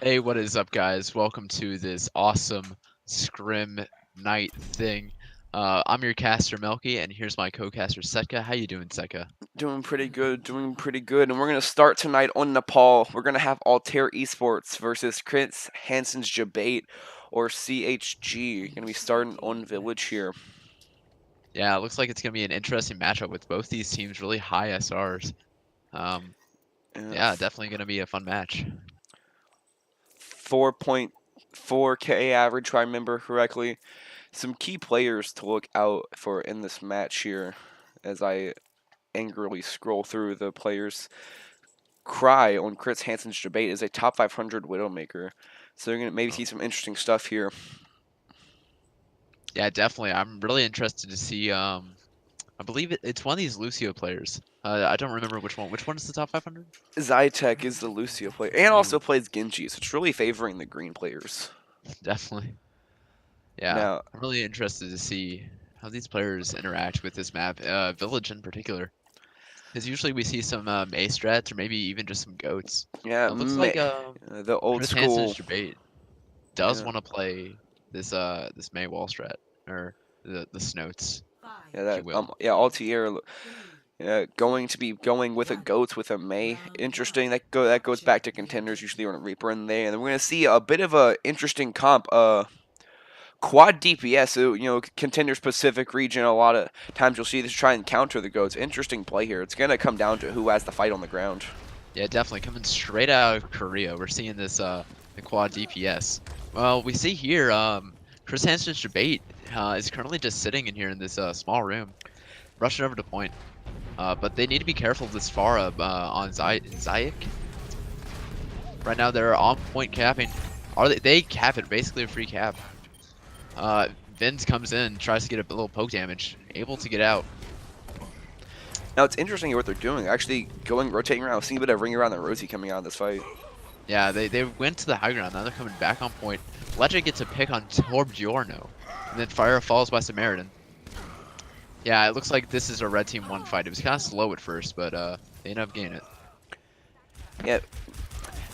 Hey, what is up, guys? Welcome to this awesome scrim night thing. I'm your caster, Milky, and here's my co-caster, Setca. How you doing, Setca? Doing pretty good, doing pretty good. And we're going to start tonight on Nepal. We're going to have Altair Esports versus Chris Hansen's Debate, or CHG. Going to be starting on Village here. Yeah, it looks like it's gonna be an interesting matchup with both these teams really high SRs. Um, Uh, yeah, definitely gonna be a fun match. 4.4k average, if I remember correctly. Some key players to look out for in this match here as I angrily scroll through the players. Cry on Chris Hansen's Debate is a top 500 Widowmaker. So you're going to maybe Oh. see some interesting stuff here. Yeah, definitely. I'm really interested to see. I believe it's one of these Lucio players. I don't remember which one. Which one is the top 500? Zytek is the Lucio player, and Ooh, also plays Genji, so it's really favoring the green players. definitely. Yeah, Now, I'm really interested to see how these players interact with this map, Village in particular. Because usually we see some A strats or maybe even just some goats. yeah, It looks like the old Chris Hansen's school, debate does yeah, want to play this May wall strat or the snoats, yeah, if you will. yeah, Altier, going to be going with a goats with a May. Interesting. That goes back to contenders usually on a Reaper in there, and then we're gonna see a bit of a interesting comp. Quad DPS, so, contenders Pacific region. A lot of times you'll see this try and counter the goats. Interesting play here. It's gonna come down to who has the fight on the ground. Yeah, definitely coming straight out of Korea. We're seeing this the quad DPS. Well, we see here Chris Hansen's debate is currently just sitting in here in this small room, rushing over to point. But they need to be careful this far up on Zayak. Right now they're on point capping. Are they cap it, basically a free cap. Vince comes in, tries to get a little poke damage, able to get out. Now it's interesting what they're doing. Actually going rotating around, seeing a bit of ring around the Rosie coming out of this fight. Yeah, they went to the high ground, now they're coming back on point. Legend gets a pick on Torbjorno, and then Fire falls by Samaritan. Yeah, it looks like this is a red team one fight. It was kind of slow at first, but they end up getting it. Yeah.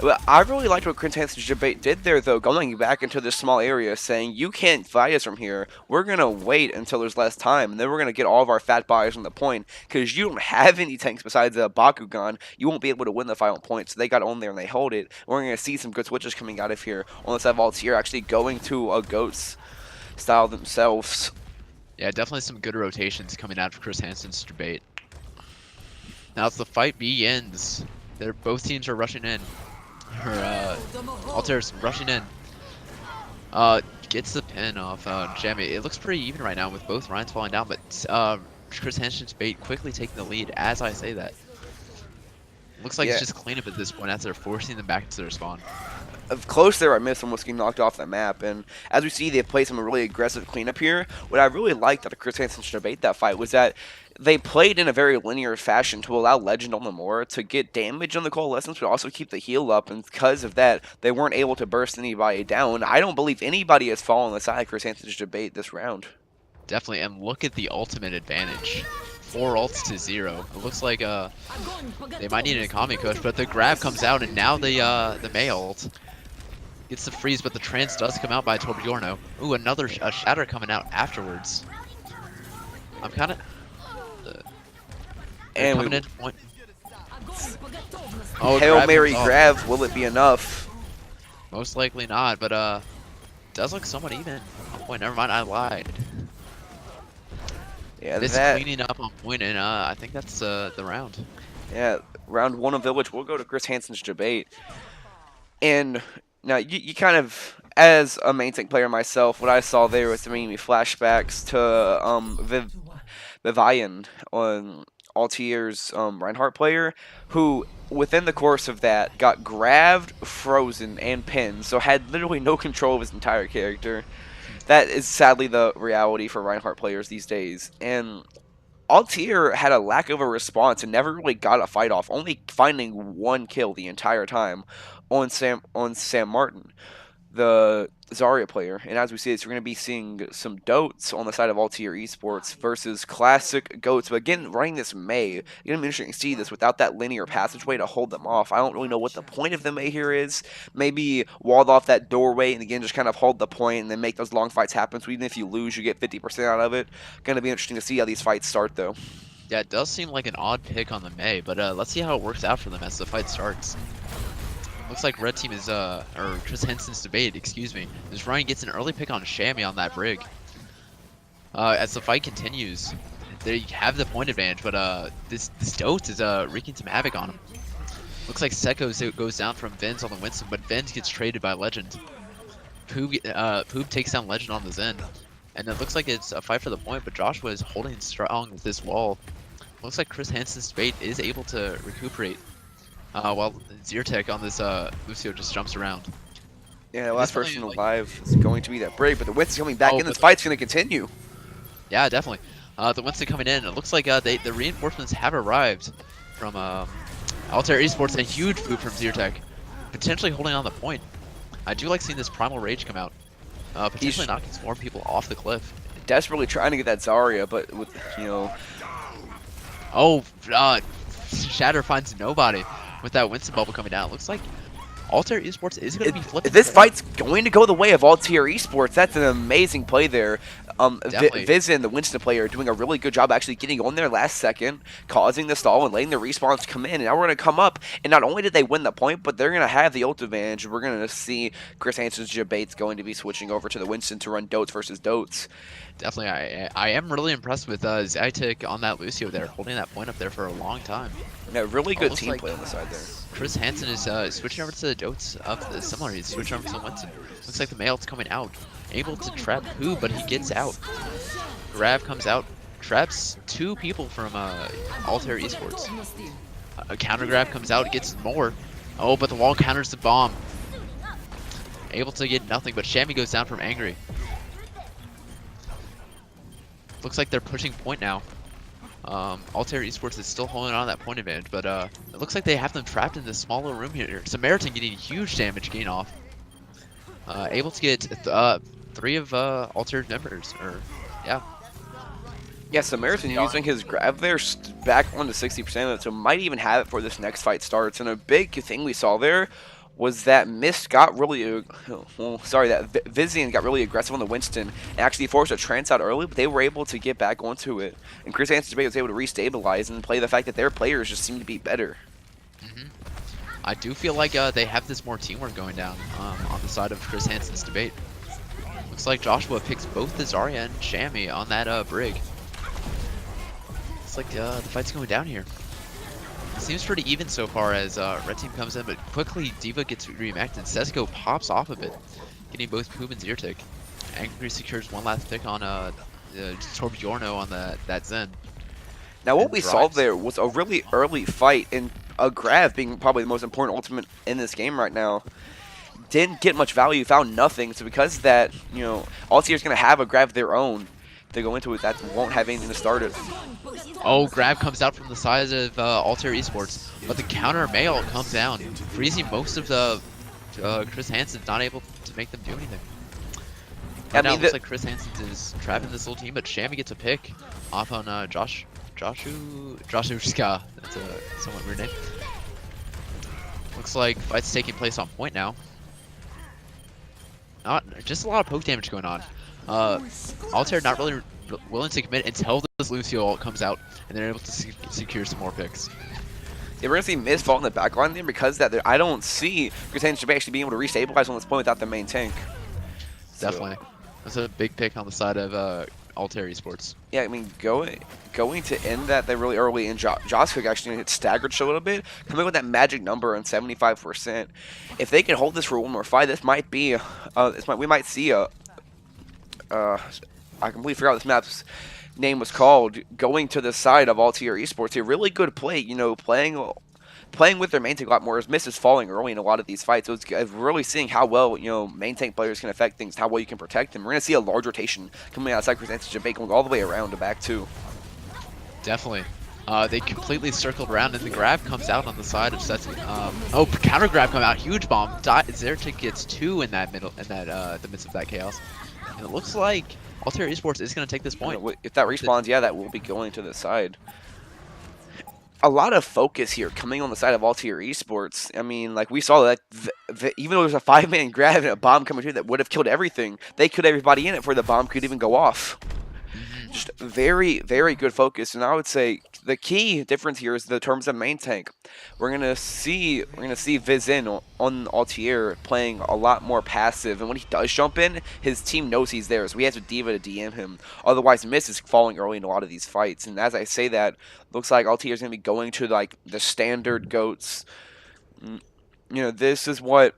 Well, I really liked what Chris Hansen's debate did there, though, going back into this small area, saying, you can't fight us from here. We're going to wait until there's less time, and then we're going to get all of our fat buyers on the point, because you don't have any tanks besides a Bakugan. You won't be able to win the final point, so they got on there and they hold it. We're going to see some good switches coming out of here, on the side of Altier actually going to a Goats style themselves. Yeah, definitely some good rotations coming out of Chris Hansen's debate. Now as the fight begins, both teams are rushing in. Alter's rushing in. Gets the pin off Jamie. It looks pretty even right now with both Ryans falling down, but Chris Hansen's bait quickly taking the lead as I say that. Looks like it's Yeah, just cleanup at this point as they're forcing them back into their spawn. of close there, I missed almost getting knocked off the map. And as we see, they play some really aggressive cleanup here. What I really liked out of Chris Hansen's debate that fight was that they played in a very linear fashion to allow Legend on the Moor to get damage on the Coalescence, but also keep the heal up. And because of that, they weren't able to burst anybody down. I don't believe anybody has fallen on the side of Chris Hansen's debate this round. Definitely, and look at the ultimate advantage. 4 ults to 0. It looks like they might need an Akami push, but the grab comes out and now the May ult gets the freeze, but the trance does come out by Torbjorno. Ooh, another shatter coming out afterwards. I'm kind of they're And coming we in point. Oh, a Hail grab comes Mary off. grab, will it be enough? Most likely not, but does look somewhat even. Oh, point, never mind, I lied. Yeah, This that. cleaning up on point, and I think that's the round. Yeah, round one of Village. We'll go to Chris Hansen's debate. And now you kind of, as a main tank player myself, what I saw there was bringing me flashbacks to Vivian on Altier's Reinhardt player, who within the course of that got grabbed, frozen, and pinned, so had literally no control of his entire character. That is sadly the reality for Reinhardt players these days. And Altier had a lack of a response and never really got a fight off, only finding one kill the entire time on Sam Martin. the Zarya player. And as we see this, we're going to be seeing some Dotes on the side of Altier Esports versus classic Goats. But again, running this Mei, it's going to be interesting to see this without that linear passageway to hold them off. I don't really know what the point of the Mei here is. Maybe walled off that doorway and again just kind of hold the point and then make those long fights happen. So even if you lose, you get 50% out of it. Going to be interesting to see how these fights start though. Yeah, it does seem like an odd pick on the Mei, but let's see how it works out for them as the fight starts. Looks like red team is, or Chris Henson's debate, excuse me, is Ryan gets an early pick on Shammy on that Brig. As the fight continues, they have the point advantage, but this Dotes is wreaking some havoc on him. Looks like Setca goes down from Vinz on the Winston, but Vinz gets traded by Legend. Poop takes down Legend on the Zen. And it looks like it's a fight for the point, but Joshua is holding strong with this wall. Looks like Chris Hansen's debate is able to recuperate. While Zyrtec on this Lucio just jumps around. Yeah, the last person alive is going to be that Brave, but the Winston's coming back in. This fight's going to continue. Yeah, definitely. The Winston coming in. It looks like the reinforcements have arrived from Altair Esports. A huge boot from Zyrtec, potentially holding on the point. I do like seeing this Primal Rage come out, potentially knocking some more people off the cliff. Desperately trying to get that Zarya, but with, you know... Oh, Shatter finds nobody. With that Winston bubble coming down, it looks like Altair Esports is going to be flipping. This fight's going to go the way of Altair Esports. That's an amazing play there. Viz and the Winston player are doing a really good job actually getting on there last second, causing the stall and letting the respawns come in. And now we're going to come up, and not only did they win the point, but they're going to have the ult advantage. We're going to see Chris Hansen's debate's going to be switching over to the Winston to run Dotes versus Dotes. Definitely, I am really impressed with Zytek on that Lucio there, holding that point up there for a long time. Yeah, really good team play on the side there. Chris Hansen is switching over to the Dotes similar. He's switching over to the Winston. Looks like the Mei ult's coming out. Able to trap Pooh, but he gets out. Grav comes out, traps 2 people from Altair Esports. A counter grab comes out, gets more. Oh, but the wall counters the bomb. Able to get nothing, but Shammy goes down from Angry. Looks like they're pushing point now. Altair Esports is still holding on to that point advantage, but it looks like they have them trapped in this small little room here. Samaritan getting huge damage gain off. Able to get 3 of Altair's members, or yeah. Yeah, Samaritan using his grab there back on to 60% of it, so might even have it before this next fight starts. And a big thing we saw there was that Mist got really, that Vizian got really aggressive on the Winston and actually forced a trance out early, but they were able to get back onto it. And Chris Hansen's debate was able to restabilize and play the fact that their players just seem to be better. I do feel like they have this more teamwork going down on the side of Chris Hansen's debate. Looks like Joshua picks both the Zarya and Shammy on that Brig. It's like the fight's going down here. It seems pretty even so far as red team comes in, but quickly Diva gets remacted and Setca pops off a bit, getting both Poob and Zyrtec. Angry secures one last pick on Torbjorno on that Zen. Now what we saw there was a really early fight, and a Grav being probably the most important ultimate in this game right now. Didn't get much value, found nothing, so because of that, you know, Altier's going to have a Grav of their own. They go into it, that won't have anything to start it. Oh, grab comes out from the side of Altair Esports, but the counter mail comes down, freezing most of the Chris Hansen, not able to make them do anything. Right now, it looks like Chris Hansen is trapping this little team, but Shammy gets a pick off on Joshushka. That's a somewhat weird name. Looks like fight's taking place on point now. Just a lot of poke damage going on. Altair not really willing to commit until this Lucio ult comes out, and they're able to secure some more picks. Yeah, we're going to see Miz fall in the back line there because that I don't see Chris Hansen actually being able to restabilize on this point without the main tank. Definitely. That's a big pick on the side of Altair Esports. Yeah, I mean, going to end that there really early, and Josh Cook actually hit staggered a little bit, coming with that magic number on 75%. If they can hold this for one more fight, this might be, we might see a, I completely forgot what this map's name was called, going to the side of Altair Esports. A really good play, you know, playing with their main tank a lot more, as Miss is falling early in a lot of these fights. So it's really seeing how well, you know, main tank players can affect things, how well you can protect them. We're going to see a large rotation coming outside Chris Hansen going all the way around to back two. Definitely. They completely circled around, and the grab comes out on the side of Setca. Oh, counter grab come out, huge bomb. Zertic gets 2 in that middle, in that the midst of that chaos. And it looks like Altair Esports is going to take this point. If that respawns, yeah, that will be going to the side. A lot of focus here coming on the side of Altair Esports. I mean, like we saw that even though there's a 5-man grab and a bomb coming through that would have killed everything, they killed everybody in it before the bomb could even go off. Just very, very good focus, and I would say the key difference here is the terms of main tank. We're gonna see Vizin on Altair playing a lot more passive, and when he does jump in, his team knows he's there, so we have to D.Va to DM him. Otherwise, Miss is falling early in a lot of these fights, and as I say that, looks like Altair is gonna be going to like the standard goats. You know, this is what.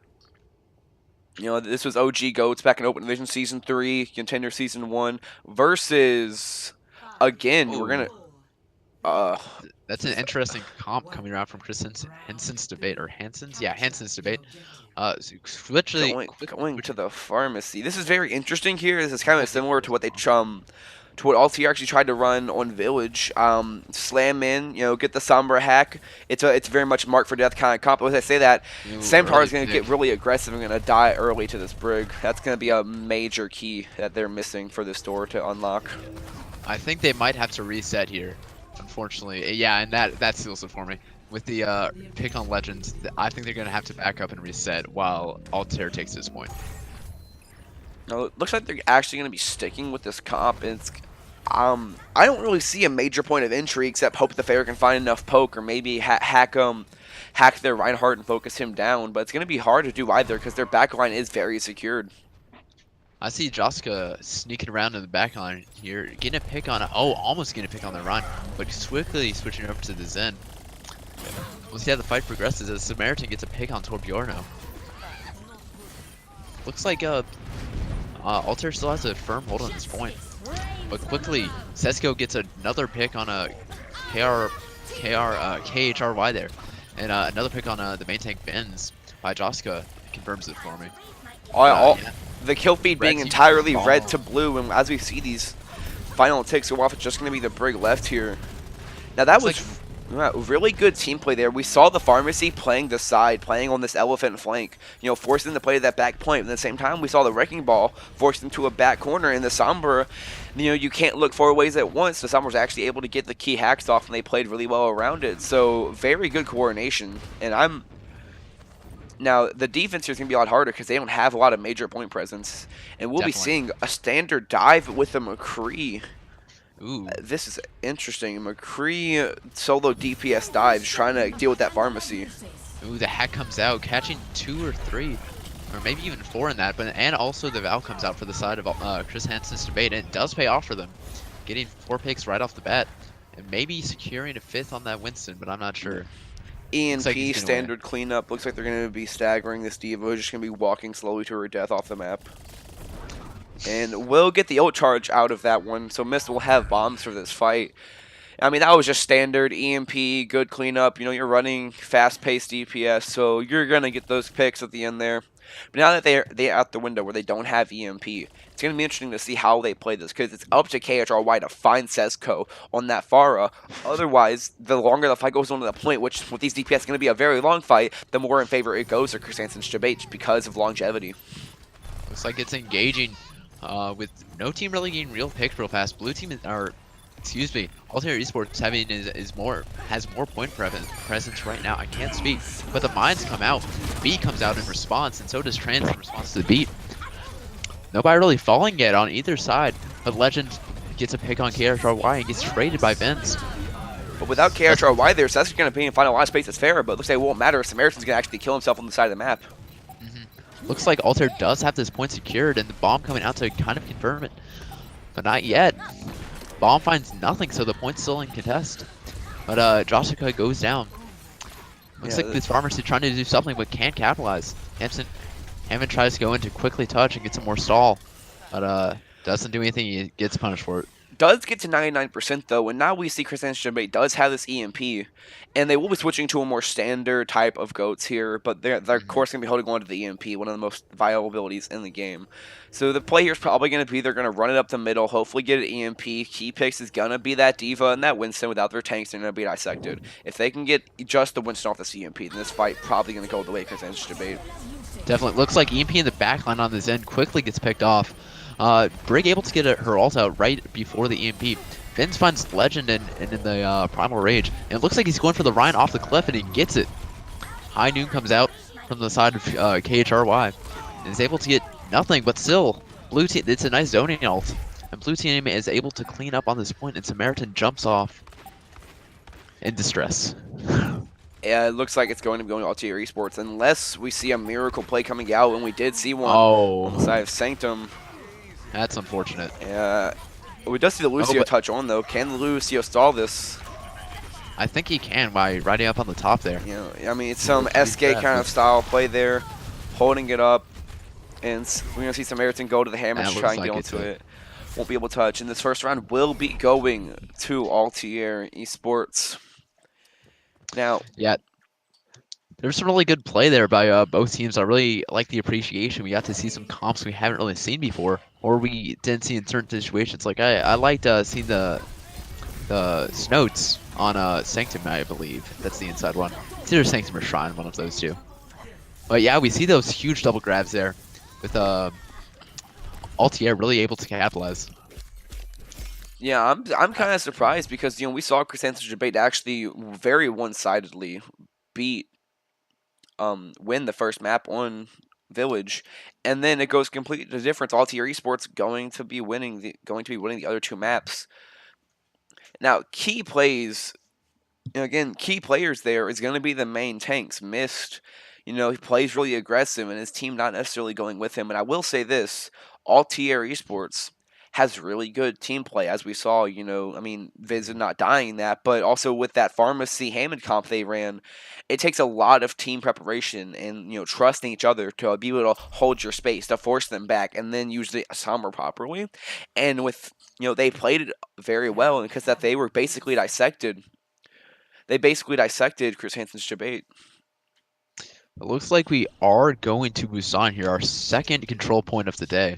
You know, this was OG GOATS back in Open Division Season 3, Contender Season 1, versus, again, we're going to... That's an interesting comp coming around from Chris Hansen's debate, or Hansen's? Yeah, Hansen's debate. Literally... Going to the pharmacy. This is very interesting here. This is kind of similar to what they to what Altair actually tried to run on Village. Slam in, you know, get the Sombra hack. It's very much mark for death kind of comp. But as I say that, Samtar is going to get really aggressive and going to die early to this Brig. That's going to be a major key that they're missing for this door to unlock. I think they might have to reset here, unfortunately. Yeah, and that seals it for me. With the pick on Legends, I think they're going to have to back up and reset while Altair takes this point. No, it looks like they're actually going to be sticking with this comp. And it's, I don't really see a major point of entry except hope the Fair can find enough poke or maybe hack their Reinhardt and focus him down. But it's going to be hard to do either because their backline is very secured. I see Joska sneaking around in the backline here, getting a pick on almost getting a pick on the run, but quickly switching over to the Zen. We'll see how the fight progresses as Samaritan gets a pick on Torbjorno. Looks like Altair still has a firm hold on this point, but quickly Setca gets another pick on a KHRY there, and another pick on the main tank Benz by Joska confirms it for me. Yeah. The kill feed being entirely red to blue, and as we see these final ticks go off, it's just going to be the Brig left here. Now that was really good team play there. We saw the Pharmacy playing the side, playing on this elephant flank, you know, forcing them to play that back point. But at the same time, we saw the Wrecking Ball force them to a back corner in the Sombra. You know, you can't look 4 ways at once. The Sombra was actually able to get the key hacks off, and they played really well around it. So very good coordination. And now, the defense here is going to be a lot harder because they don't have a lot of major point presence. And we'll be seeing a standard dive with a McCree. Ooh. This is interesting. McCree solo DPS dives trying to deal with that Pharmacy. Ooh, the hack comes out, catching 2 or 3, or maybe even 4 in that. And also the Val comes out for the side of Chris Hansen's debate, and it does pay off for them. Getting 4 picks right off the bat. And maybe securing a 5th on that Winston, but I'm not sure. ENP standard cleanup. Looks like they're going to be staggering this D.Va. Just going to be walking slowly to her death off the map. And we'll get the ult charge out of that one. So Mist will have bombs for this fight. I mean, that was just standard EMP, good cleanup. You know, you're running fast-paced DPS, so you're going to get those picks at the end there. But now that they're out the window where they don't have EMP, it's going to be interesting to see how they play this, because it's up to KHRY to find Setca on that Pharah. Otherwise, the longer the fight goes on to the point, which with these DPS is going to be a very long fight, the more in favor it goes for Chris Hansen's debate because of longevity. Looks like it's engaging with no team really getting real picks real fast. Blue team Altair Esports has more point presence right now. I can't speak, but the mines come out. B comes out in response, and so does Trans in response to the beat. Nobody really falling yet on either side, but Legend gets a pick on KHRY and gets traded by Benz. But without KHRY there, Setca's going to be in final line space as fair, but it looks like it won't matter. Samaritan's going to actually kill himself on the side of the map. Looks like Altair does have this point secured, and the bomb coming out to kind of confirm it, but not yet. Bomb finds nothing, so the point's still in contest. But Joshua goes down. Looks like this Pharmacy trying to do something, but can't capitalize. Hammond tries to go in to quickly touch and get some more stall, but doesn't do anything. He gets punished for it. does get to 99% though, and now we see Chris Hansen does have this EMP, and they will be switching to a more standard type of goats here, but they're of course going to be holding on to the EMP, one of the most viable abilities in the game. So the play here is probably going to be they're going to run it up the middle, hopefully get an EMP. Key picks is going to be that Diva and that Winston. Without their tanks, they're going to be dissected. If they can get just the Winston off this EMP, then this fight probably going to go the way of Chris Hansen's debate. Definitely looks like EMP in the backline on the Zen quickly gets picked off. Brig able to get her ult out right before the EMP. Vince finds Legend in the Primal Rage, and it looks like he's going for the Ryan off the cliff, and he gets it. High Noon comes out from the side of KHRY and is able to get nothing, but still, blue team. It's a nice zoning ult, and blue team is able to clean up on this point, and Samaritan jumps off in distress. Yeah, it looks like it's going to be going all tier esports unless we see a miracle play coming out, and we did see one on the side of Sanctum. That's unfortunate. Yeah, we does see the Lucio touch on though. Can the Lucio stall this? I think he can by riding up on the top there. You know, I mean, it's some SK kind of style play there, holding it up, and we're gonna see Samaritan go to the hammer to try and get onto it. Won't be able to touch, and this first round will be going to all-tier esports. Now, yeah, there's some really good play there by both teams. I really like the appreciation. We got to see some comps we haven't really seen before, or we didn't see in certain situations. Like I liked seeing the Snoats on Sanctum, I believe. That's the inside one. It's either Sanctum or Shrine, one of those two. But yeah, we see those huge double grabs there with Altier really able to capitalize. Yeah, I'm kind of surprised because we saw Chris Hansen's debate actually very one-sidedly beat win the first map on Village, and then it goes completely different. Altier Esports going to be winning the other two maps. Now, key plays, again, key players there is going to be the main tanks. Mist, he plays really aggressive, and his team not necessarily going with him. And I will say this, Altier Esports has really good team play, as we saw, I mean, Viz is not dying that, but also with that Pharmacy Hammond comp they ran, it takes a lot of team preparation and, trusting each other to be able to hold your space, to force them back, and then use the summer properly. And with, they played it very well, and because that they were basically dissected. They basically dissected Chris Hansen's debate. It looks like we are going to Busan here, our second control point of the day.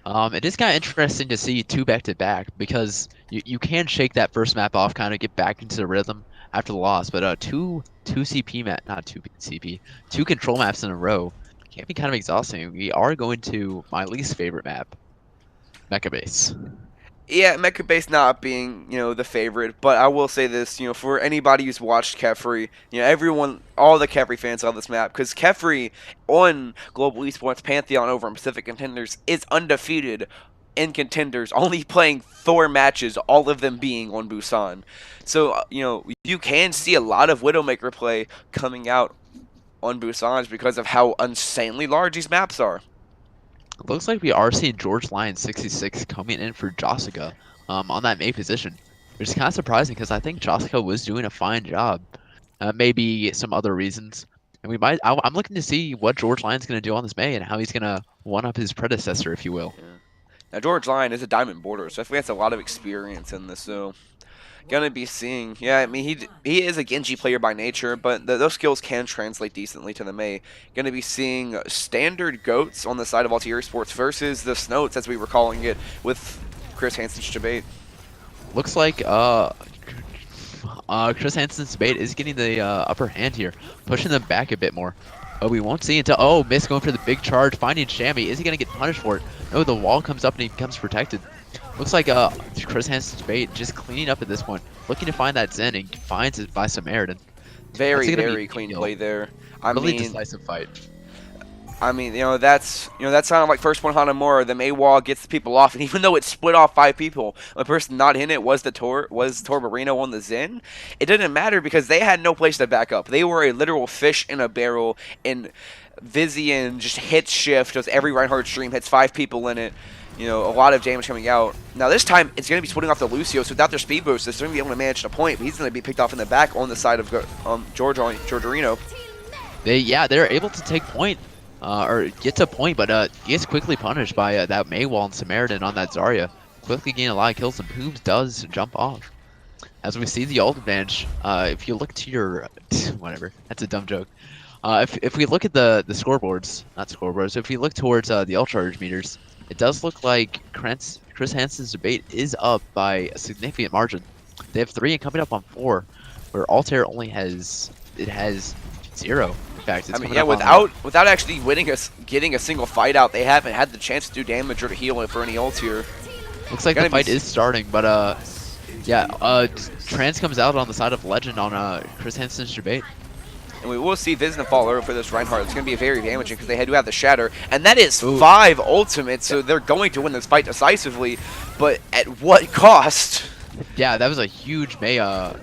It is kind of interesting to see two back-to-back because you can shake that first map off, kind of get back into the rhythm after the loss. But two control maps in a row can be kind of exhausting. We are going to my least favorite map, Mecha Base. Yeah, Mecha Base not being, the favorite, but I will say this, for anybody who's watched Kefri, all the Kefri fans love this map, because Kefri on Global Esports Pantheon over in Pacific Contenders is undefeated in Contenders, only playing 4 matches, all of them being on Busan. So, you can see a lot of Widowmaker play coming out on Busan because of how insanely large these maps are. It looks like we are seeing George Lion 66 coming in for Jessica on that May position, which is kind of surprising because I think Jessica was doing a fine job. Maybe some other reasons. And I'm looking to see what George Lion's going to do on this May and how he's going to one-up his predecessor, if you will. Yeah. Now, George Lion is a Diamond Border, so I think he has a lot of experience in this, so gonna be seeing. Yeah, I mean, he is a Genji player by nature, but those skills can translate decently to the May. Gonna be seeing standard goats on the side of Altier Sports versus the Snoats, as we were calling it, with Chris Hansen's debate. Looks like Chris Hansen's debate is getting the upper hand here, pushing them back a bit more. Oh, we won't see until Miss going for the big charge, finding Shammy. Is he gonna get punished for it? No, the wall comes up and he becomes protected. Looks like Chris Hansen's debate just cleaning up at this point, looking to find that Zen and finds it by Samaritan. Very clean play there. Really decisive fight. I mean, that sounded like first one Hanamura. The Maywall gets the people off, and even though it split off 5 people, the person not in it was Torbarino on the Zen. It didn't matter because they had no place to back up. They were a literal fish in a barrel, and Vizian just hits shift, does every Reinhardt stream, hits 5 people in it. A lot of damage coming out. Now this time, it's going to be splitting off the Lucio, so without their speed boost, they're going to be able to manage the point, but he's going to be picked off in the back on the side of Giorgiorino. They're able to take point, or get to point, but he gets quickly punished by that Maywall and Samaritan on that Zarya. quickly gain a lot of kills, and Poobs does jump off. As we see the ult advantage, if you look to your whatever, that's a dumb joke. If we look at the scoreboards, not scoreboards, if we look towards the ult charge meters, it does look like Chris Hansen's debate is up by a significant margin. They have 3 and coming up on 4, where Altair only has 0. In fact, it's I mean, coming yeah, up on without actually getting a single fight out, they haven't had the chance to do damage or to heal it for any ults here. Looks like the fight is starting, but yeah, Trans comes out on the side of Legend on Chris Hansen's debate. And we will see Vizna fall over for this Reinhardt. It's going to be very damaging because they do have the Shatter. And that is 5 ultimates, so they're going to win this fight decisively. But at what cost? Yeah, that was a huge May ult.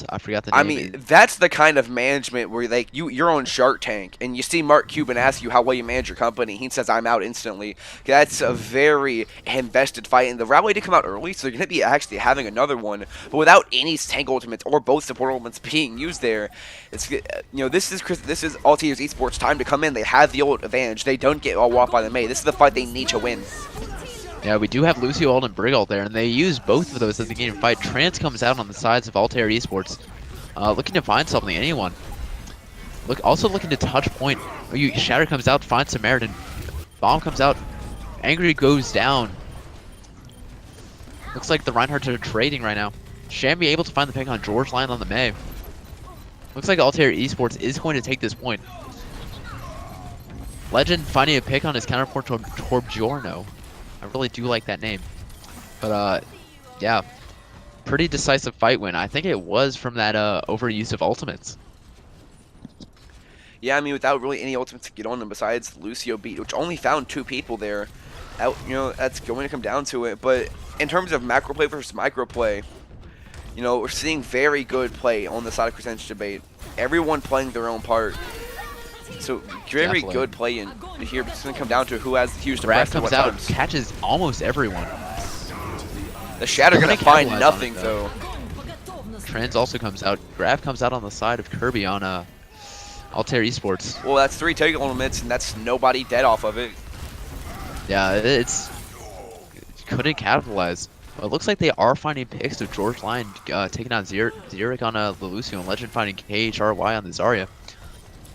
I forgot the name. I mean, that's the kind of management where like you're on Shark Tank and you see Mark Cuban ask you how well you manage your company. He says, "I'm out instantly." That's a very invested fight, and the Rally did come out early, so they're going to be actually having another one. But without any tank ultimates or both support ultimates being used there, it's this is Altair's Esports time to come in. They have the ult advantage. They don't get all walked by the May. This is the fight they need to win. Yeah, we do have Lucio ult and Brig ult there, and they use both of those at the beginning of the fight. Trans comes out on the sides of Altair Esports, looking to find something, anyone. Also looking to touch point. Shatter comes out to find Samaritan. Bomb comes out. Angry goes down. Looks like the Reinhardts are trading right now. Shambi able to find the pick on George Line on the May. Looks like Altair Esports is going to take this point. Legend finding a pick on his counterpart to Torbjorno. I really do like that name. But, yeah. Pretty decisive fight win. I think it was from that overuse of ultimates. Yeah, I mean, without really any ultimates to get on them besides Lucio beat, which only found 2 people there. That's going to come down to it. But in terms of macro play versus micro play, we're seeing very good play on the side of Crescent Debate. Everyone playing their own part. So very good play in here. It's going to come down to who has the huge Brad depressed comes out, catches almost everyone. The Shatter going to find nothing though. Trans also comes out. Grab comes out on the side of Kirby on Altair Esports. Well, that's 3 take elements, and that's nobody dead off of it. Yeah, couldn't capitalize. Well, it looks like they are finding picks of George Line taking out Zurich on the Lucio, and Legend finding KHRY on the Zarya.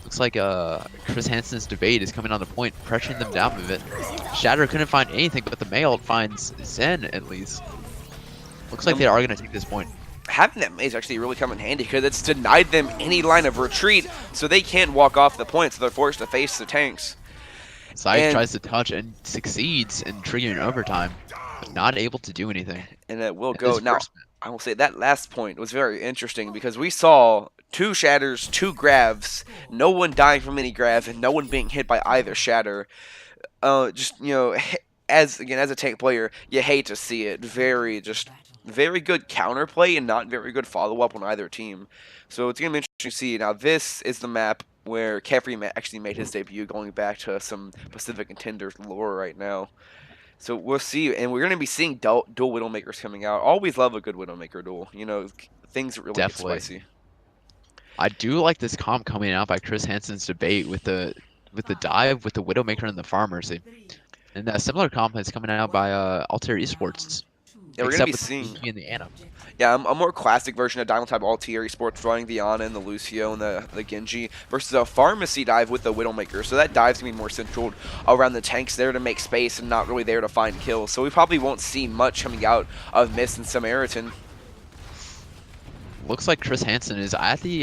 Looks like Chris Hansen's debate is coming on the point, pressuring them down a bit. Shatter couldn't find anything, but the Mail finds Zen at least. Looks like they are going to take this point. Having that maze actually really come in handy because it's denied them any line of retreat, so they can't walk off the point, so they're forced to face the tanks. Side tries to touch and succeeds in triggering overtime, but not able to do anything. And it will go. Now, I will say that last point was very interesting because we saw 2 shatters, 2 grabs, no one dying from any grabs, and no one being hit by either shatter. As a tank player, you hate to see it. Very good counterplay and not very good follow-up on either team. So it's going to be interesting to see. Now, this is the map where Kefri actually made his debut, going back to some Pacific Contenders lore right now. So we'll see, and we're going to be seeing dual Widowmakers coming out. Always love a good Widowmaker duel. Things really get spicy. I do like this comp coming out by Chris Hansen's debate with the dive with the Widowmaker and the Farmercy. And a similar comp is coming out by Altair Esports. Yeah, we're going to be seeing in the Ana. Yeah, a more classic version of Diamond Type Altair Esports running the Ana and the Lucio and the Genji versus a Pharmacy dive with the Widowmaker. So that dive's going to be more central around the tanks there to make space and not really there to find kills. So we probably won't see much coming out of Mist and Samaritan. Looks like Chris Hansen is at the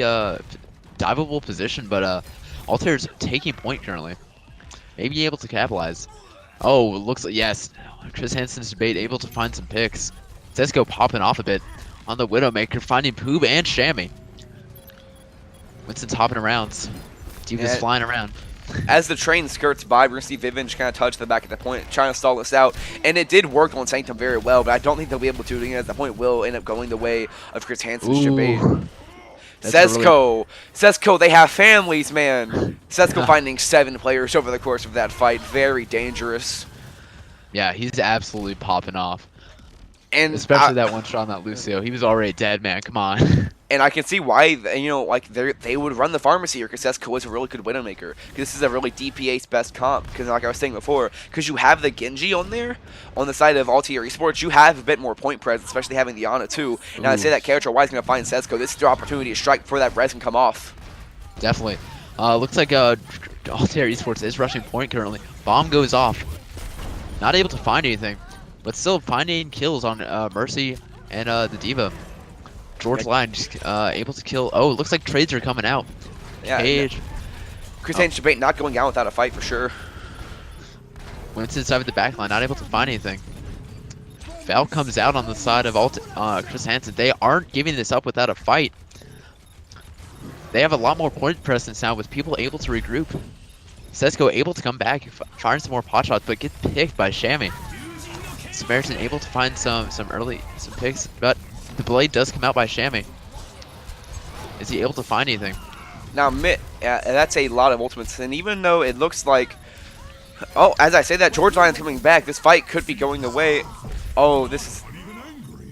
diveable position, but Altair's taking point currently. Maybe able to capitalize. Oh, looks like, yes. Chris Hansen's debate able to find some picks. Setca popping off a bit on the Widowmaker, finding Poob and Shammy. Winston's hopping around. D.Va's flying around. As the train skirts by, we're going to see Vivian just kind of touch the back at the point, trying to stall this out. And it did work on Sanctum very well, but I don't think they'll be able to do it as the point will end up going the way of Chris Hansen's debate. Setca, they have families, man. Setca finding 7 players over the course of that fight. Very dangerous. Yeah, he's absolutely popping off. And especially that one shot on that Lucio. He was already dead, man. Come on. And I can see why, like they would run the pharmacy here, because Setca is a really good Widowmaker. Because this is a really DPS best comp. Because like I was saying before, because you have the Genji on there, on the side of Altier Esports, you have a bit more point presence, especially having the Ana too. Now I say that character Y is going to find Setca. This is their opportunity to strike before that res can come off. Definitely. Looks like Altair Esports is rushing point currently. Bomb goes off. Not able to find anything, but still finding kills on Mercy and the Diva. George Line just able to kill. Oh, it looks like trades are coming out. Yeah. Cage. Chris Hansen's Debate not going out without a fight for sure. Went inside of the back line, not able to find anything. Val comes out on the side of Chris Hansen. They aren't giving this up without a fight. They have a lot more point presence now with people able to regroup. Setca able to come back, firing some more pot shots, but gets picked by Shammy. Samaritan able to find some picks, but the blade does come out by Shammy. Is he able to find anything? Now, that's a lot of ultimates, and even though it looks like, oh, as I say that, George Lyon's coming back, this fight could be going the way. Oh, this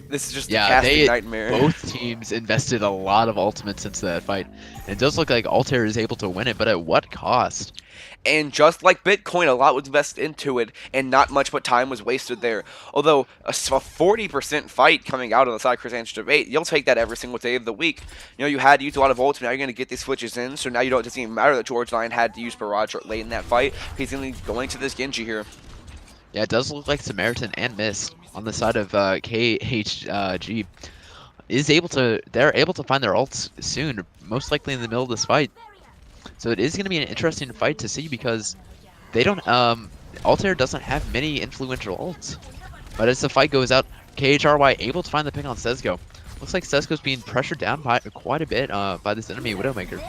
is just a casting nightmare. Both teams invested a lot of ultimates into that fight. And it does look like Altair is able to win it, but at what cost? And just like Bitcoin, a lot was invested into it, and not much but time was wasted there. Although a 40% fight coming out on the side of Chris Hansen's Debate, you'll take that every single day of the week. You know, you had to use a lot of ults, now you're going to get these switches in, so now it doesn't even matter that George Lyon had to use Barrage late in that fight. He's going to going to this Genji here. Yeah, it does look like Samaritan and Mist on the side of KHG they're able to find their ults soon, most likely in the middle of this fight. So it is going to be an interesting fight to see because they don't Altair doesn't have many influential ults. But as the fight goes out, KHRY able to find the pick on Setca. Looks like Setca's being pressured down by quite a bit by this enemy Widowmaker.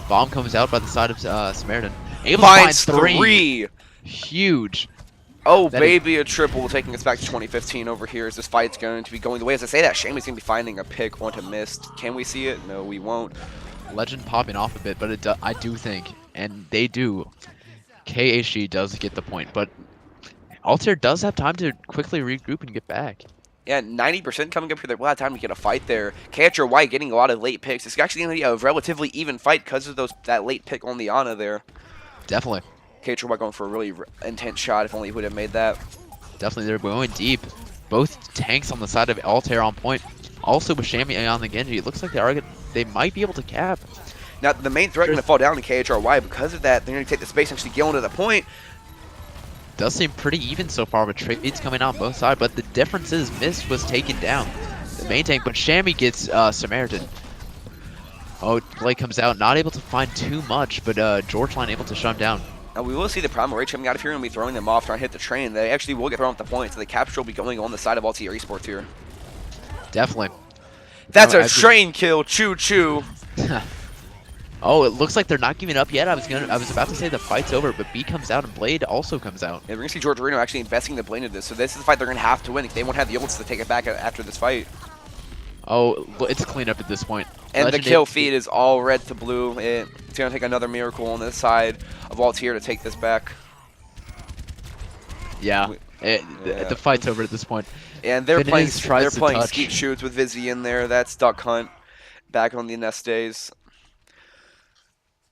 Bomb comes out by the side of Samaritan. Able to find three. Huge. Oh, baby, a triple, taking us back to 2015 over here as this fight's going to be going the way. As I say that, Shammy's going to be finding a pick onto Mist. Can we see it? No, we won't. Legend popping off a bit, but I do think, and they do, KHG does get the point, but Altair does have time to quickly regroup and get back. Yeah, 90% coming up here. There will have time to get a fight there. KHRY getting a lot of late picks. It's actually going to be a relatively even fight because of that late pick on the Ana there. Definitely. KHRY going for a really intense shot. If only he would have made that. Definitely, they're going deep. Both tanks on the side of Altair on point. Also with Shammy on the Genji, it looks like they might be able to cap. Now, the main threat going to fall down to KHRY. Because of that, they're going to take the space and actually get onto the point. Does seem pretty even so far with trades coming out on both sides, but the difference is Mist was taken down. The main tank, but Shammy gets Samaritan. Oh, Blade comes out, not able to find too much, but George Line able to shut him down. Now we will see the Primal Rage coming out of here and be throwing them off, trying to hit the train. They actually will get thrown off the point, so the capture will be going on the side of Altier Esports here. Definitely. That's a train kill, choo-choo. Oh, it looks like they're not giving up yet. I was about to say the fight's over, but B comes out and Blade also comes out. Yeah, we're gonna see George Reno actually investing the Blade into this, so this is the fight they're gonna have to win. They won't have the ults to take it back after this fight. Oh, it's clean up at this point. And the kill feed is all red to blue. It's going to take another miracle on this side of Altier to take this back. Yeah, the fight's over at this point. And they're playing Skeet Shoots with Vizzy in there. That's Duck Hunt back on the Nest days.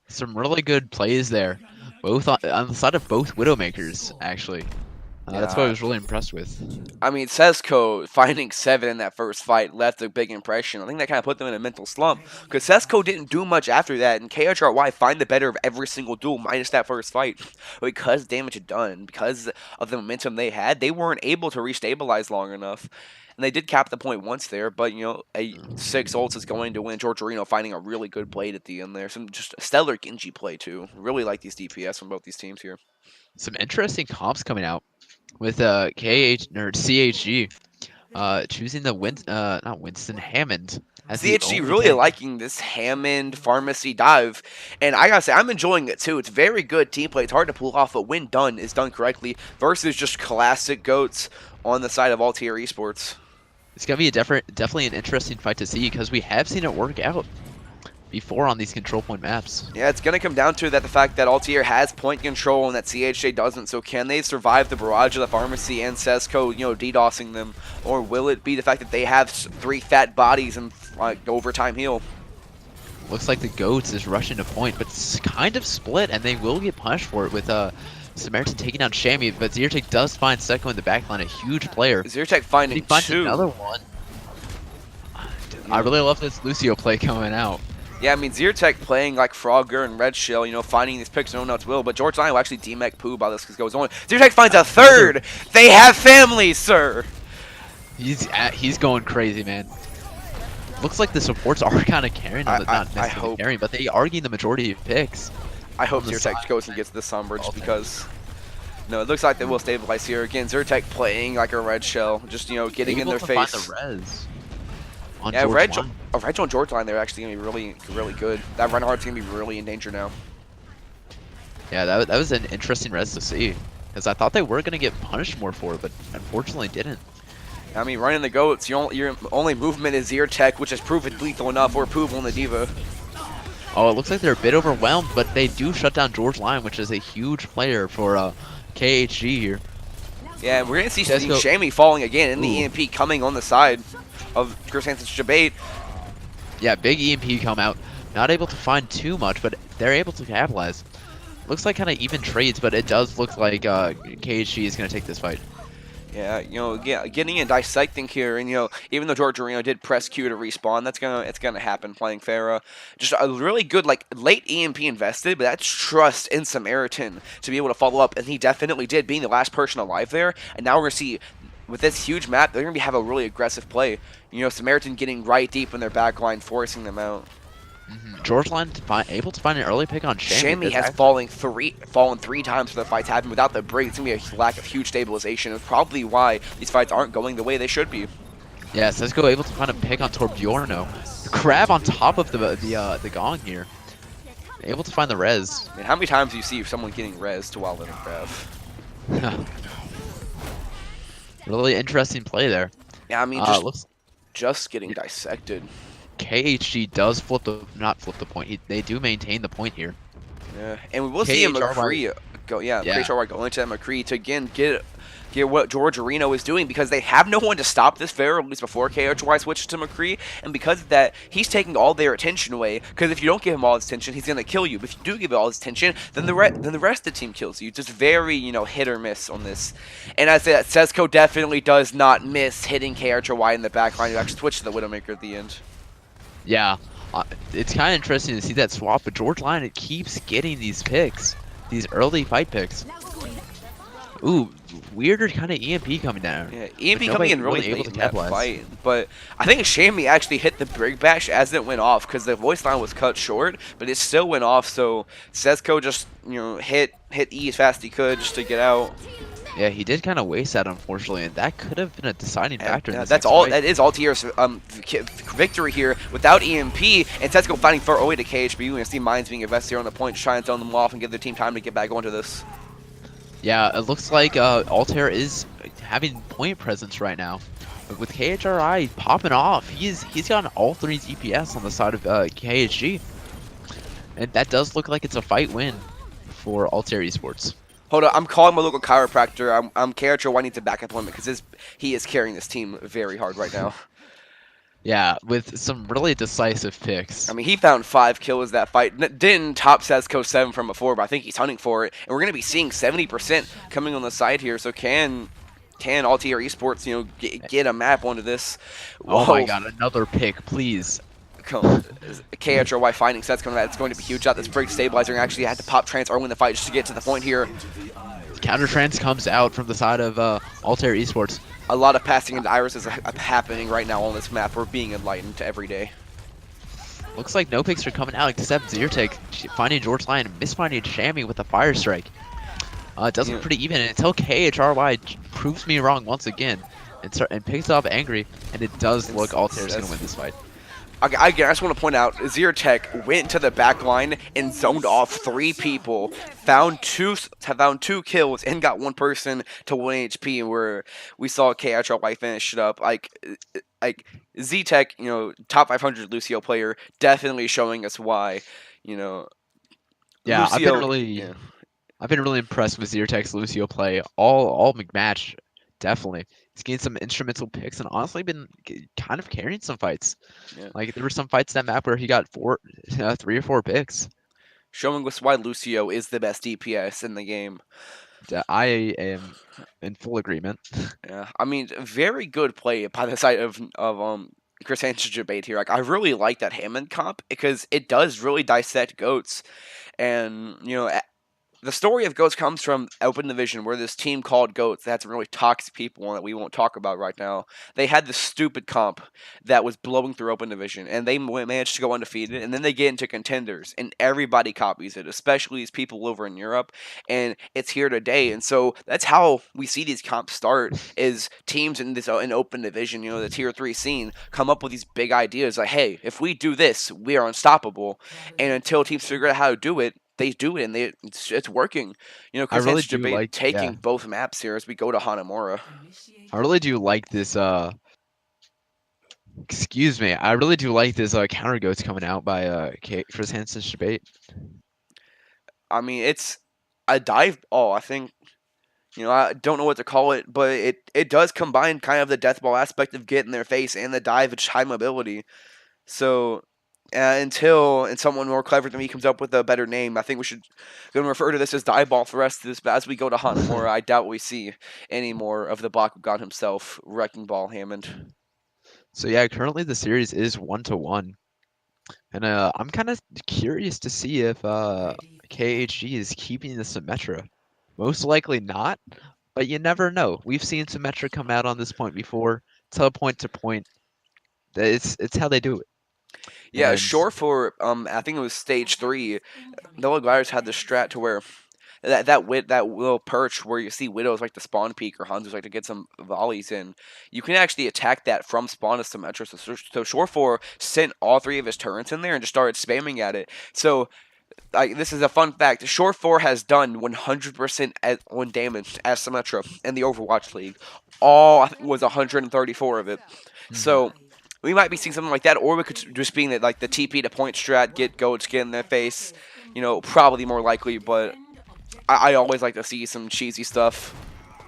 Some really good plays there. Both on the side of both Widowmakers, actually. That's what I was really impressed with. I mean, Setca finding 7 in that first fight left a big impression. I think that kind of put them in a mental slump. Because Setca didn't do much after that, and KHRY find the better of every single duel minus that first fight. Because damage had done, because of the momentum they had, they weren't able to restabilize long enough. And they did cap the point once there, but, you know, a 6 ults is going to win. George Reno finding a really good Blade at the end there. Some just stellar Genji play, too. Really like these DPS from both these teams here. Some interesting comps coming out. With CHG choosing the not Winston, Hammond. CHG really liking this Hammond pharmacy dive, and I gotta say I'm enjoying it too. It's very good team play. It's hard to pull off, but when done, is done correctly. Versus just classic goats on the side of Altier Esports. It's gonna be definitely an interesting fight to see because we have seen it work out. before on these control point maps. Yeah, it's going to come down to the fact that Altair has point control and that CHJ doesn't. So can they survive the barrage of the Pharmacy and Setca, DDoSing them? Or will it be the fact that they have 3 fat bodies and overtime heal? Looks like the Goats is rushing to point, but it's kind of split, and they will get punished for it with Samaritan taking down Shammy, but Zyrtec does find Setca in the backline, a huge player. Zyrtec finding he finds 2. another one. I really love this Lucio play coming out. Yeah, I mean, Zyrtec playing like Frogger and Red Shell, finding these picks no one else will, but George Lion will actually demech Pooh by this because goes on. Zyrtec finds a 3rd! They have families, sir! He's going crazy, man. Looks like the supports are kind of carrying them, not necessarily carrying, but they are getting the majority of picks. I hope Zyrtec goes and gets the Sunbridge because... No, it looks like they will stabilize here. Again, Zyrtec playing like a Red Shell, just, getting in their face. Find the res. Yeah, Reg on George line, they're actually going to be really, really good. That Reinhardt's going to be really in danger now. Yeah, that was an interesting res to see. Because I thought they were going to get punished more for it, but unfortunately didn't. I mean, running the Goats, your only movement is Zyrtec, which has proven lethal enough, or Pooh on the Diva. Oh, it looks like they're a bit overwhelmed, but they do shut down George Lion, which is a huge player for KHG here. Yeah, we're going to see Shammy falling again, and the EMP coming on the side of Chris Hansen's Jabate. Yeah, big EMP come out. Not able to find too much, but they're able to capitalize. Looks like kind of even trades, but it does look like KHG is going to take this fight. Yeah, getting and dissecting here, and even though George Areno did press Q to respawn, it's gonna happen playing Pharah. Just a really good late EMP invested, but that's trust in Samaritan to be able to follow up, and he definitely did, being the last person alive there. And now we're gonna see with this huge map, they're gonna have a really aggressive play. Samaritan getting right deep in their back line, forcing them out. George Lion able to find an early pick on Shammy. Shammy has fallen 3 times for the fights happen without the break. It's going to be a lack of huge stabilization. It's probably why these fights aren't going the way they should be. Yeah, Setca able to find a pick on Torbjorno. The Crab on top of the Gong here. Able to find the res. I mean, how many times do you see someone getting res to while living Crab? Really interesting play there. Yeah, I mean, just getting dissected. KHG does not flip the point. They do maintain the point here. Yeah, and we will see a McCree go. Yeah, KHRY go into McCree to again get what George Areno is doing because they have no one to stop this Pharah, at least before KHRY switches to McCree, and because of that, he's taking all their attention away. Because if you don't give him all his attention, he's gonna kill you. But if you do give it all his attention, then the rest of the team kills you. Just very hit or miss on this. And I say that Setca definitely does not miss hitting KHRY in the back line to actually switch to the Widowmaker at the end. Yeah, it's kind of interesting to see that swap, but George Lion, it keeps getting these picks, these early fight picks. Ooh, weirder kind of EMP coming down. Yeah, EMP coming in really late in that fight, but I think Shammy actually hit the Brig Bash as it went off because the voice line was cut short, but it still went off, so Setca just, hit E as fast as he could just to get out. Yeah, he did kind of waste that, unfortunately, and that could have been a deciding factor. Yeah, that is Altier's victory here without EMP, and Setca fighting for away to KHB. We're going to see mines being invested here on the point, just trying to zone them off and give their team time to get back onto this. Yeah, it looks like Altair is having point presence right now. But with KHRI popping off, he's gotten all 3 DPS on the side of KHG. And that does look like it's a fight win for Altair Esports. Hold on, I'm calling my local chiropractor. I'm KHRY needs a backup limit because he is carrying this team very hard right now. Yeah, with some really decisive picks. I mean, he found 5 kills that fight. Didn't top Setca 7 from before, but I think he's hunting for it. And we're going to be seeing 70% coming on the side here. So can Altair Esports, get a map onto this? Whoa. Oh my god, another pick, please. KHRY finding Setca. That's going to be huge out. This Brig stabilizer and actually had to pop trans or win the fight just to get to the point here. Counter trans comes out from the side of Altair Esports. A lot of passing into irises happening right now on this map. We're being enlightened every day. Looks like no picks are coming out except Zyrtec finding George Lion and misfinding Shammy with a fire strike. It does look pretty even until KHRY proves me wrong once again and picks up Angry, and it does look Altair's going to win this fight. Again, I just want to point out, Zyrtec went to the back line and zoned off 3 people, found two kills, and got 1 person to 1 HP. Where we saw KHRY finish it up. Like Z-Tech, top 500 Lucio player, definitely showing us why. You know, Yeah, Lucio. Yeah. I've been really impressed with Zyrtec's Lucio play all match. Definitely, he's gained some instrumental picks and honestly been kind of carrying some fights. Yeah. Like there were some fights that map where he got 3 or 4 picks. Showing us why Lucio is the best DPS in the game. I am in full agreement. Yeah, I mean, very good play by the side of Chris Hansen's debate here. Like, I really like that Hammond comp because it does really dissect goats, and the story of Goats comes from Open Division, where this team called Goats that had some really toxic people that we won't talk about right now. They had this stupid comp that was blowing through Open Division, and they managed to go undefeated, and then they get into contenders, and everybody copies it, especially these people over in Europe, and it's here today. And so that's how we see these comps start: is teams in this in Open Division, the Tier 3 scene, come up with these big ideas like, hey, if we do this, we are unstoppable. And until teams figure out how to do it, they do it, and it's working. I Chris really Hansen's do debate like, taking yeah, both maps here as we go to Hanamura. I really do like this. Excuse me, I really do like this counter goats coming out by Chris Hansen's debate. I mean, it's a dive ball. I think I don't know what to call it, but it does combine kind of the death ball aspect of getting their face and the dive, which high mobility. So until someone more clever than me comes up with a better name, I think we should go and refer to this as dive ball for the rest of this. But as we go to Hanamura, I doubt we see any more of the Block of God himself, Wrecking Ball Hammond. So yeah, currently the series is 1-1, and I'm kind of curious to see if KHG is keeping the Symmetra. Most likely not, but you never know. We've seen Symmetra come out on this point before, point to point. It's how they do it. Yeah, And sure. For I think it was stage 3. The Little Gliders had the strat to where that little perch where you see Widows like to spawn peek or Hunters like to get some volleys in. You can actually attack that from spawn to Symmetra. So Shore 4 sent all 3 of his turrets in there and just started spamming at it. So this is a fun fact. Shore 4 has done 100% on damage as Symmetra in the Overwatch League. All I think was 134 of it. So we might be seeing something like that, or we could just being that like the TP to point strat, get goats, get in their face. Probably more likely, but I always like to see some cheesy stuff.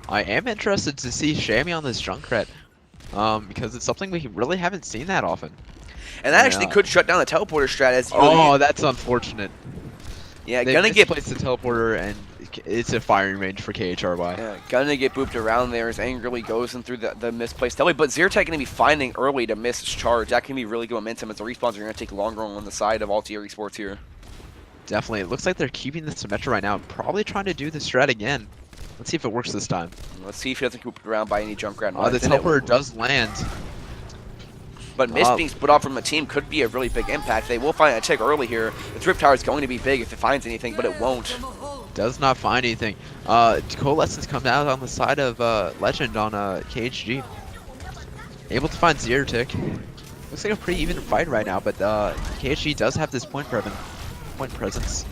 I am interested to see Shammy on this Junkrat, because it's something we really haven't seen that often. And that actually could shut down the teleporter strat. That's unfortunate. Yeah, They gonna get misplaced the teleporter, and it's a firing range for KHRY. Yeah, gonna get booped around there as angrily goes in through the misplaced tele. But Zyrtec gonna be finding early to miss his charge. That can be really good momentum as the respawns are gonna take longer on the side of Altier Esports here. Definitely. It looks like they're keeping the Symmetra right now. Probably trying to do the strat again. Let's see if it works this time. Let's see if he doesn't get booped around by any Junkrat. The teleporter does land. But Mist being split off from the team could be a really big impact. They will find a tick early here. The Trip Tower is going to be big if it finds anything, but it won't. Does not find anything. Coalescence comes out on the side of Legend on KHG. Able to find Zyrtec. Looks like a pretty even fight right now, but KHG does have this point presence.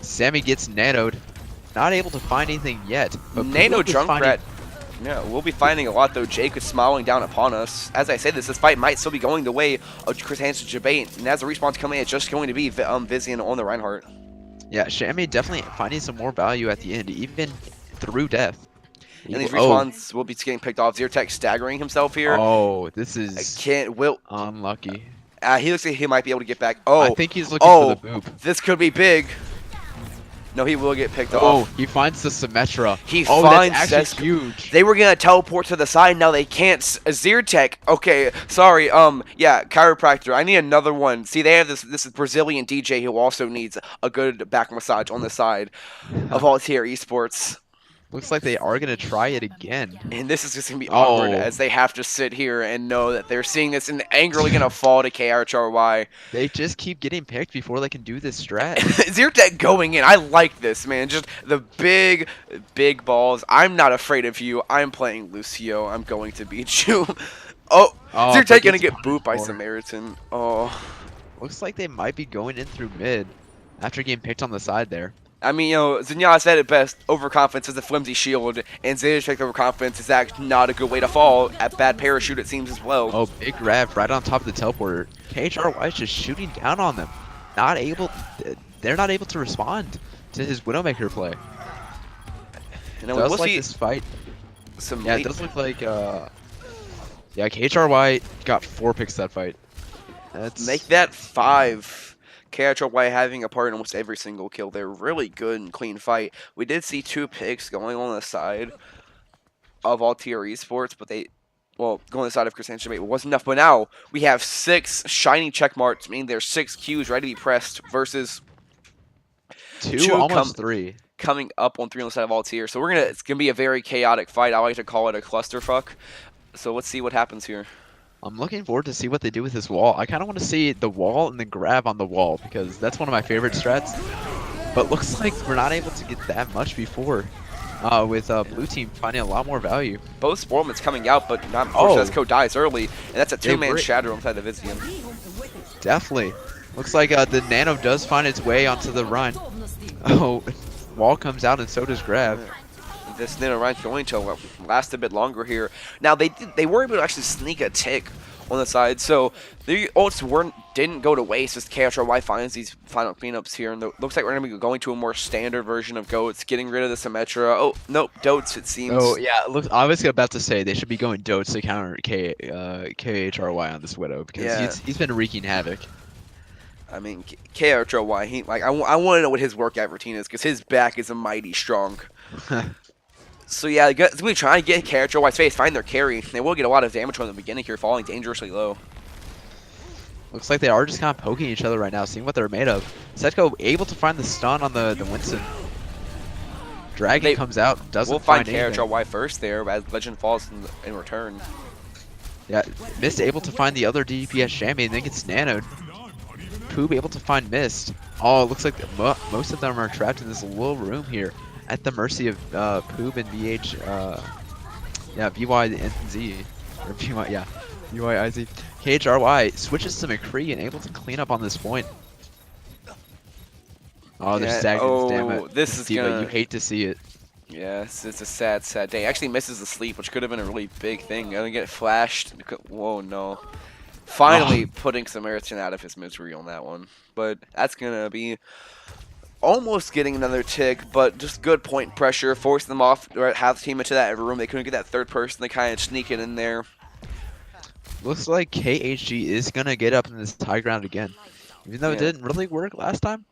Sammy gets nanoed. Not able to find anything yet. But Nano Junkrat. Yeah, we'll be finding a lot though. Jake is smiling down upon us. As I say this fight might still be going the way of Chris Hansen's debate, and as the respawn's coming, it's just going to be Vizian on the Reinhardt. Yeah, Shammy definitely finding some more value at the end, even through death. And these respawns will be getting picked off. Zyrtec staggering himself here. Oh, this is unlucky. He looks like he might be able to get back. Oh, I think he's looking for the boop. This could be big. No, he will get picked off. Oh, he finds the Symmetra. He finds that's huge. They were gonna teleport to the side. Now they can't. Zyrtec. Okay, sorry. Yeah, chiropractor. I need another one. See, they have this. This is Brazilian DJ who also needs a good back massage on the side of Altier Esports. Looks like they are going to try it again. And this is just going to be awkward as they have to sit here and know that they're seeing this and angrily going to fall to KRHRY. They just keep getting picked before they can do this strat. Zyrtec going in. I like this, man. Just the big balls. I'm not afraid of you. I'm playing Lucio. I'm going to beat you. Oh, Oh, Zertek but gonna gets get punished booped by for it. Samaritan. Oh. Looks like they might be going in through mid after getting picked on the side there. I mean, Zinyan said it best. Overconfidence is a flimsy shield, and Zertek overconfidence is actually not a good way to fall. At bad parachute, it seems as well. Oh, big grab right on top of the teleporter. KHRY is just shooting down on them. Not able, they're not able to respond to his Widowmaker play. And then Does we'll like see this fight. some Yeah, it late. does look like, yeah, KHRY got 4 picks that fight. That's Make that 5. KHRY having a part in almost every single kill. They're really good and clean fight. We did see 2 picks going on the side of all tier esports, but well, going on the side of Chris Hansen wasn't enough. But now we have 6 shiny check marks, meaning there's 6 Qs ready to be pressed versus 2, almost 3. coming up on 3 on the side of all tier. So it's gonna be a very chaotic fight. I like to call it a clusterfuck. So let's see what happens here. I'm looking forward to see what they do with this wall. I kind of want to see the wall and the grab on the wall because that's one of my favorite strats. But looks like we're not able to get that much before. With blue team finding a lot more value. Both Sportman's coming out, but not before Setca dies early, and that's a They 2-man were- shatter inside the Vizian. Definitely. Looks like the nano does find its way onto the run. Oh, wall comes out and so does grab. This Nano Ryan's going to last a bit longer here. Now they were able to actually sneak a tick on the side, so the ults didn't go to waste as KHRY finds these final cleanups here, and looks like we're gonna be going to a more standard version of goats, getting rid of the Symmetra. Oh nope, Dotes it seems. Oh yeah, look, I was about to say they should be going Dotes to counter KHRY on this Widow because Yeah. he's been wreaking havoc. I mean KHRY, I want to know what his workout routine is because his back is a mighty strong. So yeah, they're going to be trying to get KHRY's face, find their carry. They will get a lot of damage from the beginning here, falling dangerously low. Looks like they are just kind of poking each other right now, seeing what they're made of. Setco able to find the stun on the Winston. Dragon comes out, doesn't We'll find anything. KHRY first there as Legend falls in return. Yeah, Mist able to find the other DPS Shammy and then gets nanoed. Poob able to find Mist. Oh, it looks like most of them are trapped in this little room here at the mercy of Poob and VH, yeah, VY and Z. Or VY, yeah, VYIZ. KHRY switches to McCree and able to clean up on this point. Oh, there's Stagnance, damn it. This is Diva, gonna... you hate to see it. Yes, it's a sad day. Actually misses the sleep, which could have been a really big thing. Gonna get flashed. Whoa, no. Finally putting Samaritan out of his misery on that one. But that's gonna be almost getting another tick, but just good point pressure, forcing them off, or have the team into that room. They couldn't get that third person to kind of sneak it in there. Looks like KHG is gonna get up in this high ground again. Even though it didn't really work last time.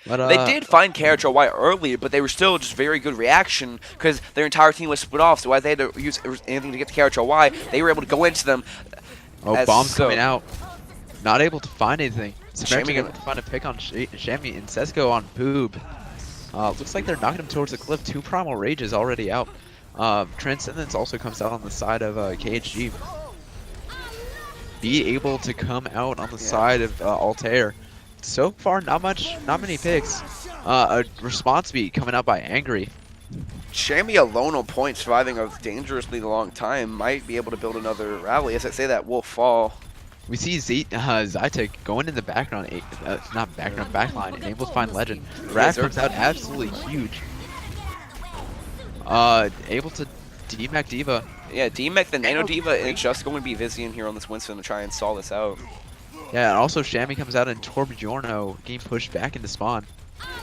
But, they did find KHRY earlier, but they were still just very good reaction because their entire team was split off. So as they had to use anything to get to KHRY, they were able to go into them. Oh, bombs coming out. Not able to find anything. Samaritan able Shammy to find a pick on Shammy and Sesko on Boob. Looks like they're knocking him towards the cliff. 2 Primal Rages already out. Transcendence also comes out on the side of KHG. Be able to come out on the side of Altair. So far, not many picks. A response beat coming out by Angry. Shammy alone on point, surviving a dangerously long time, might be able to build another rally. As I say that, will fall. We see Zytek going in the background, not background, backline, and able to find Legend. Grab comes out absolutely huge. Able to DMAC Diva. Yeah, DMAC the Nano Diva is just going to be Vizian here on this Winston to try and stall this out. Yeah, and also Shammy comes out and Torbjorno getting pushed back into spawn.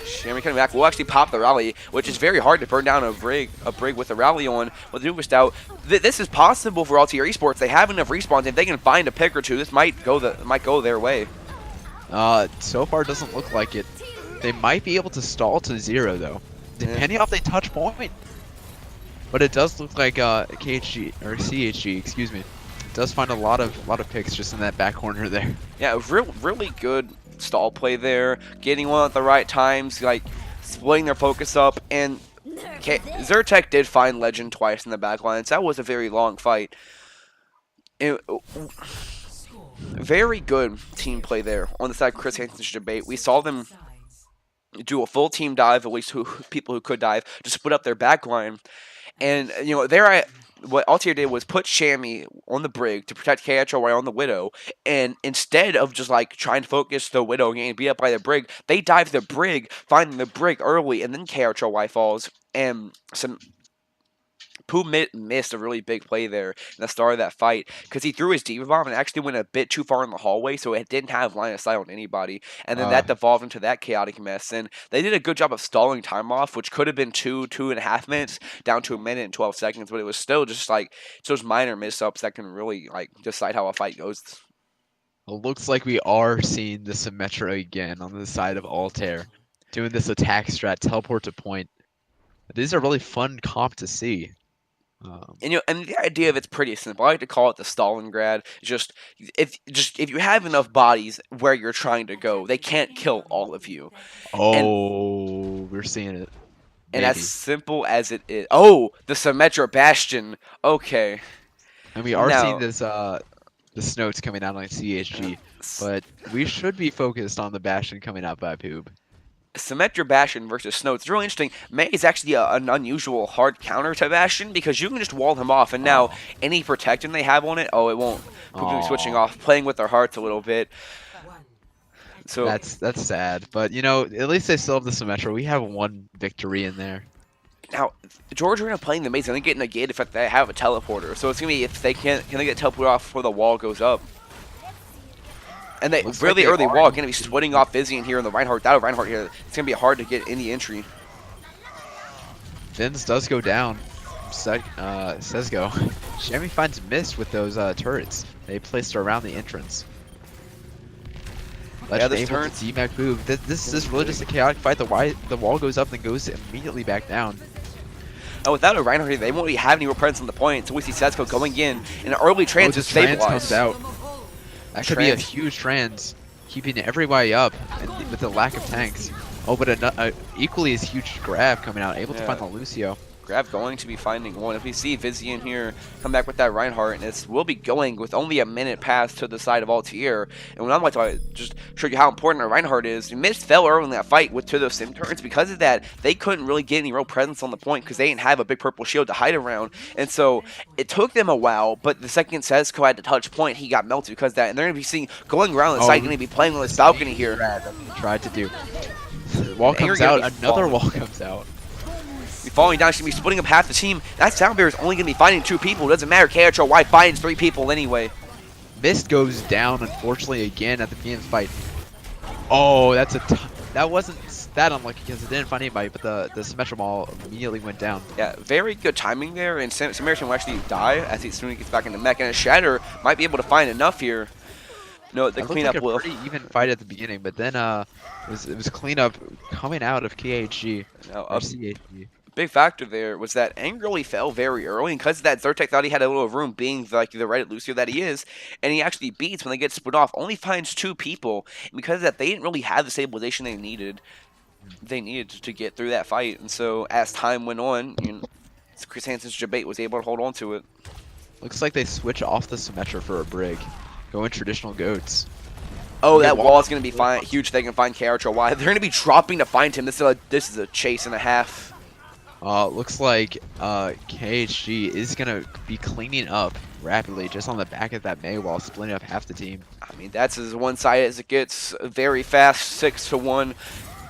Shammy coming back will actually pop the rally, which is very hard to burn down a brig with a rally on with the Nubist out. This is possible for Altier Esports. They have enough respawns. If they can find a pick or two, this might go their way. So far doesn't look like it. They might be able to stall to 0 though, depending on if they touch point. But it does look like KHG or CHG, excuse me, does find a lot of picks just in that back corner there. Yeah, really good stall play there, getting one at the right times, like splitting their focus up, and Zertek did find Legend twice in the back line, so that was a very long fight. Very good team play there on the side of Chris Hansen's debate. We saw them do a full team dive, at least people who could dive, to split up their back line. And what Altair did was put Shammy on the brig to protect KHOY on the Widow, and instead of just like trying to focus the Widow and getting beat up by the brig, they dive the brig, finding the brig early, and then KHOY falls. And some missed a really big play there in the start of that fight because he threw his diva bomb and actually went a bit too far in the hallway, so it didn't have line of sight on anybody. And then Uh, that devolved into that chaotic mess. And they did a good job of stalling time off, which could have been 2.5 minutes down to a minute and 12 seconds, but it was still just like it's those minor miss-ups that can really like decide how a fight goes. it looks like we are seeing the Symmetra again on the side of Altair, doing this attack strat, teleport to point. These are really fun comp to see. And and the idea of it's pretty simple. I like to call it the Stalingrad. Just if you have enough bodies where you're trying to go, they can't kill all of you. And Oh, we're seeing it. and as Maybe. simple as it is. Oh, the Symmetra Bastion. Okay. And we are seeing Now, this the Snoats coming out on CHG, S- but we should be focused on the Bastion coming out by Poob. Symmetra Bastion versus Snow. It's really interesting. May is actually an unusual hard counter to Bastion because you can just wall him off, and now Oh. any protection they have on it, it won't. Poob's gonna be switching Oh. off, playing with their hearts a little bit. So That's sad. But you know, at least they still have the Symmetra. We have one victory in there. now, Georgia Arena playing the maze, and they get negated if they have a teleporter. So it's gonna be if they can they get teleported off before the wall goes up. And they Looks like really they early are. wall gonna be splitting off Vizian here in the Reinhardt. Without a Reinhardt here, it's gonna be hard to get any entry. Vince does go down. Says go. Shammy finds Mist with those turrets. They placed around the entrance. Yeah, Legend this able turn. to DMAC move. This is really just a chaotic fight. The wall goes up and goes immediately back down. Oh, without a Reinhardt here, they won't really have any real presence on the point. So we see Setca going in an early trance to This trans stabilize. comes out. That could be a Trans. huge trans, keeping everybody up and with the lack of tanks. Oh, but a equally as huge grab coming out, able to find the Yeah. Lucio. Grab going to be finding one. If we see Vizian here come back with that Reinhardt, and this will be going with only a minute pass to the side of Altier. And when I'm like to just show you how important a Reinhardt is, Mist fell early in that fight with to those sim turns. Because of that, they couldn't really get any real presence on the point because they didn't have a big purple shield to hide around. And so it took them a while, but the second Setca had to touch point, he got melted because of that. And they're going to be seeing going around the site, going to be playing on this balcony here. Grab that they tried to do. Wall Anger comes gonna out, be another falling. wall comes out. Be falling down, she's going to be splitting up half the team. That Soundbear is only going to be fighting 2 people. It doesn't matter. KHOY finds 3 people anyway. Mist goes down, unfortunately, again at the beginning of the fight. Oh, that wasn't that unlucky because it didn't find anybody, but the Symmetra Mall immediately went down. Yeah, very good timing there, and Samaritan will actually die as he soon gets back into mech, and a Shatter might be able to find enough here. No, the That looked cleanup like a will. pretty even fight at the beginning, but then it was cleanup coming out of KHG Now, or a CHG. big factor there was that Anger really fell very early, and because of that, Zyrtec thought he had a little room, being like the Reddit Lucio that he is, and he actually beats when they get split off, only finds 2 people, and because of that, they didn't really have the stabilization they needed. They needed to get through that fight, and so as time went on, Chris Hansen's debate was able to hold on to it. Looks like they switch off the Symmetra for a brig, going traditional goats. Oh, Okay, that wall- wall is going to be fine. Huge. They can find KRHY. They're going to be dropping to find him. This is a chase and a half. Looks like KHG is gonna be cleaning up rapidly just on the back of that May wall, splitting up half the team. I mean, that's as one-sided as it gets. Very fast, 6-1.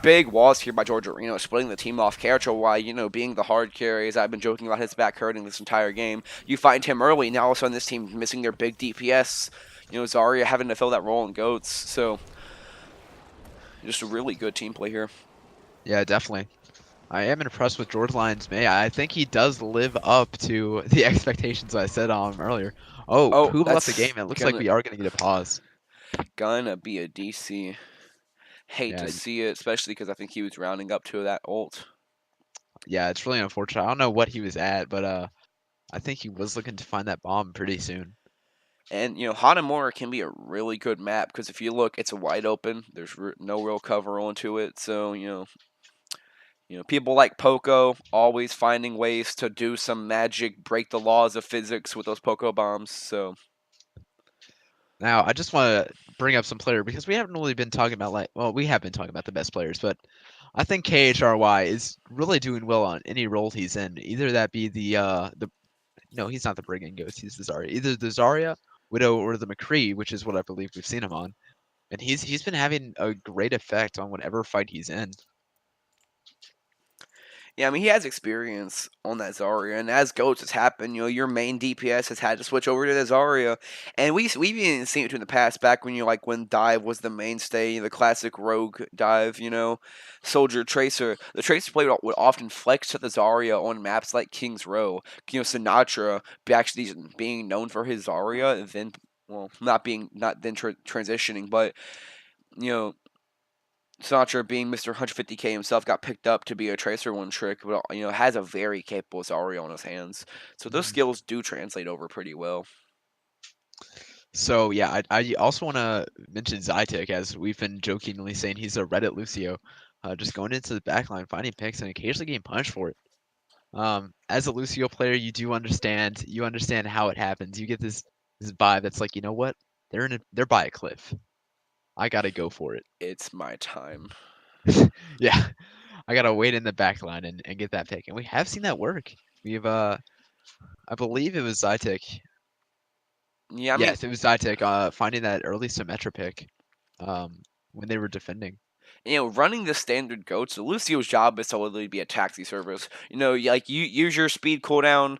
Big walls here by Georgia Reno, splitting the team off. KRHY, being the hard carry, as I've been joking about his back hurting this entire game. You find him early, now all of a sudden this team missing their big DPS. Zarya having to fill that role in GOATS. So, just a really good team play here. Yeah, definitely. I am impressed with George Lyons May. I think he does live up to the expectations I said on him earlier. Oh, Oh, Poob left the that's game. It looks like we are gonna get a pause. gonna be a DC. Hate Yeah, to see it, especially because I think he was rounding up to that ult. yeah, it's really unfortunate. I don't know what he was at, but I think he was looking to find that bomb pretty soon. And Hanamura can be a really good map because if you look, it's wide open. There's no real cover onto it, so people like Poco always finding ways to do some magic, break the laws of physics with those Poco bombs. So Now, I just want to bring up some player because we haven't really been talking about we have been talking about the best players, but I think KHRY is really doing well on any role he's in. Either that be the no, he's not the Brigand Ghost, he's the Zarya. Either the Zarya, Widow, or the McCree, which is what I believe we've seen him on. And he's been having a great effect on whatever fight he's in. Yeah, I mean, he has experience on that Zarya, and as Ghosts has happened, your main DPS has had to switch over to the Zarya, and we've even seen it in the past, back when like when dive was the mainstay, the classic rogue dive, soldier tracer. The tracer play would often flex to the Zarya on maps like King's Row. Sinatra actually being known for his Zarya, and then not then transitioning, but you know Sinatra, being Mr. 150K himself, got picked up to be a tracer one trick, but has a very capable Zarya on his hands. So those Mhm. skills do translate over pretty well. So yeah, I also want to mention Zytek, as we've been jokingly saying he's a Reddit Lucio, just going into the backline, finding picks, and occasionally getting punished for it. As a Lucio player, you understand how it happens. You get this vibe that's like, you know what? They're by a cliff. I gotta go for it. It's my time. Yeah, I gotta wait in the back line and get that pick. And we have seen that work. We've I believe it was Zytek. Yeah, I mean, Yes, it was Zytek finding that early Symmetra pick when they were defending. running the standard goats, so Lucio's job is to literally be a taxi service. Like you use your speed cooldown,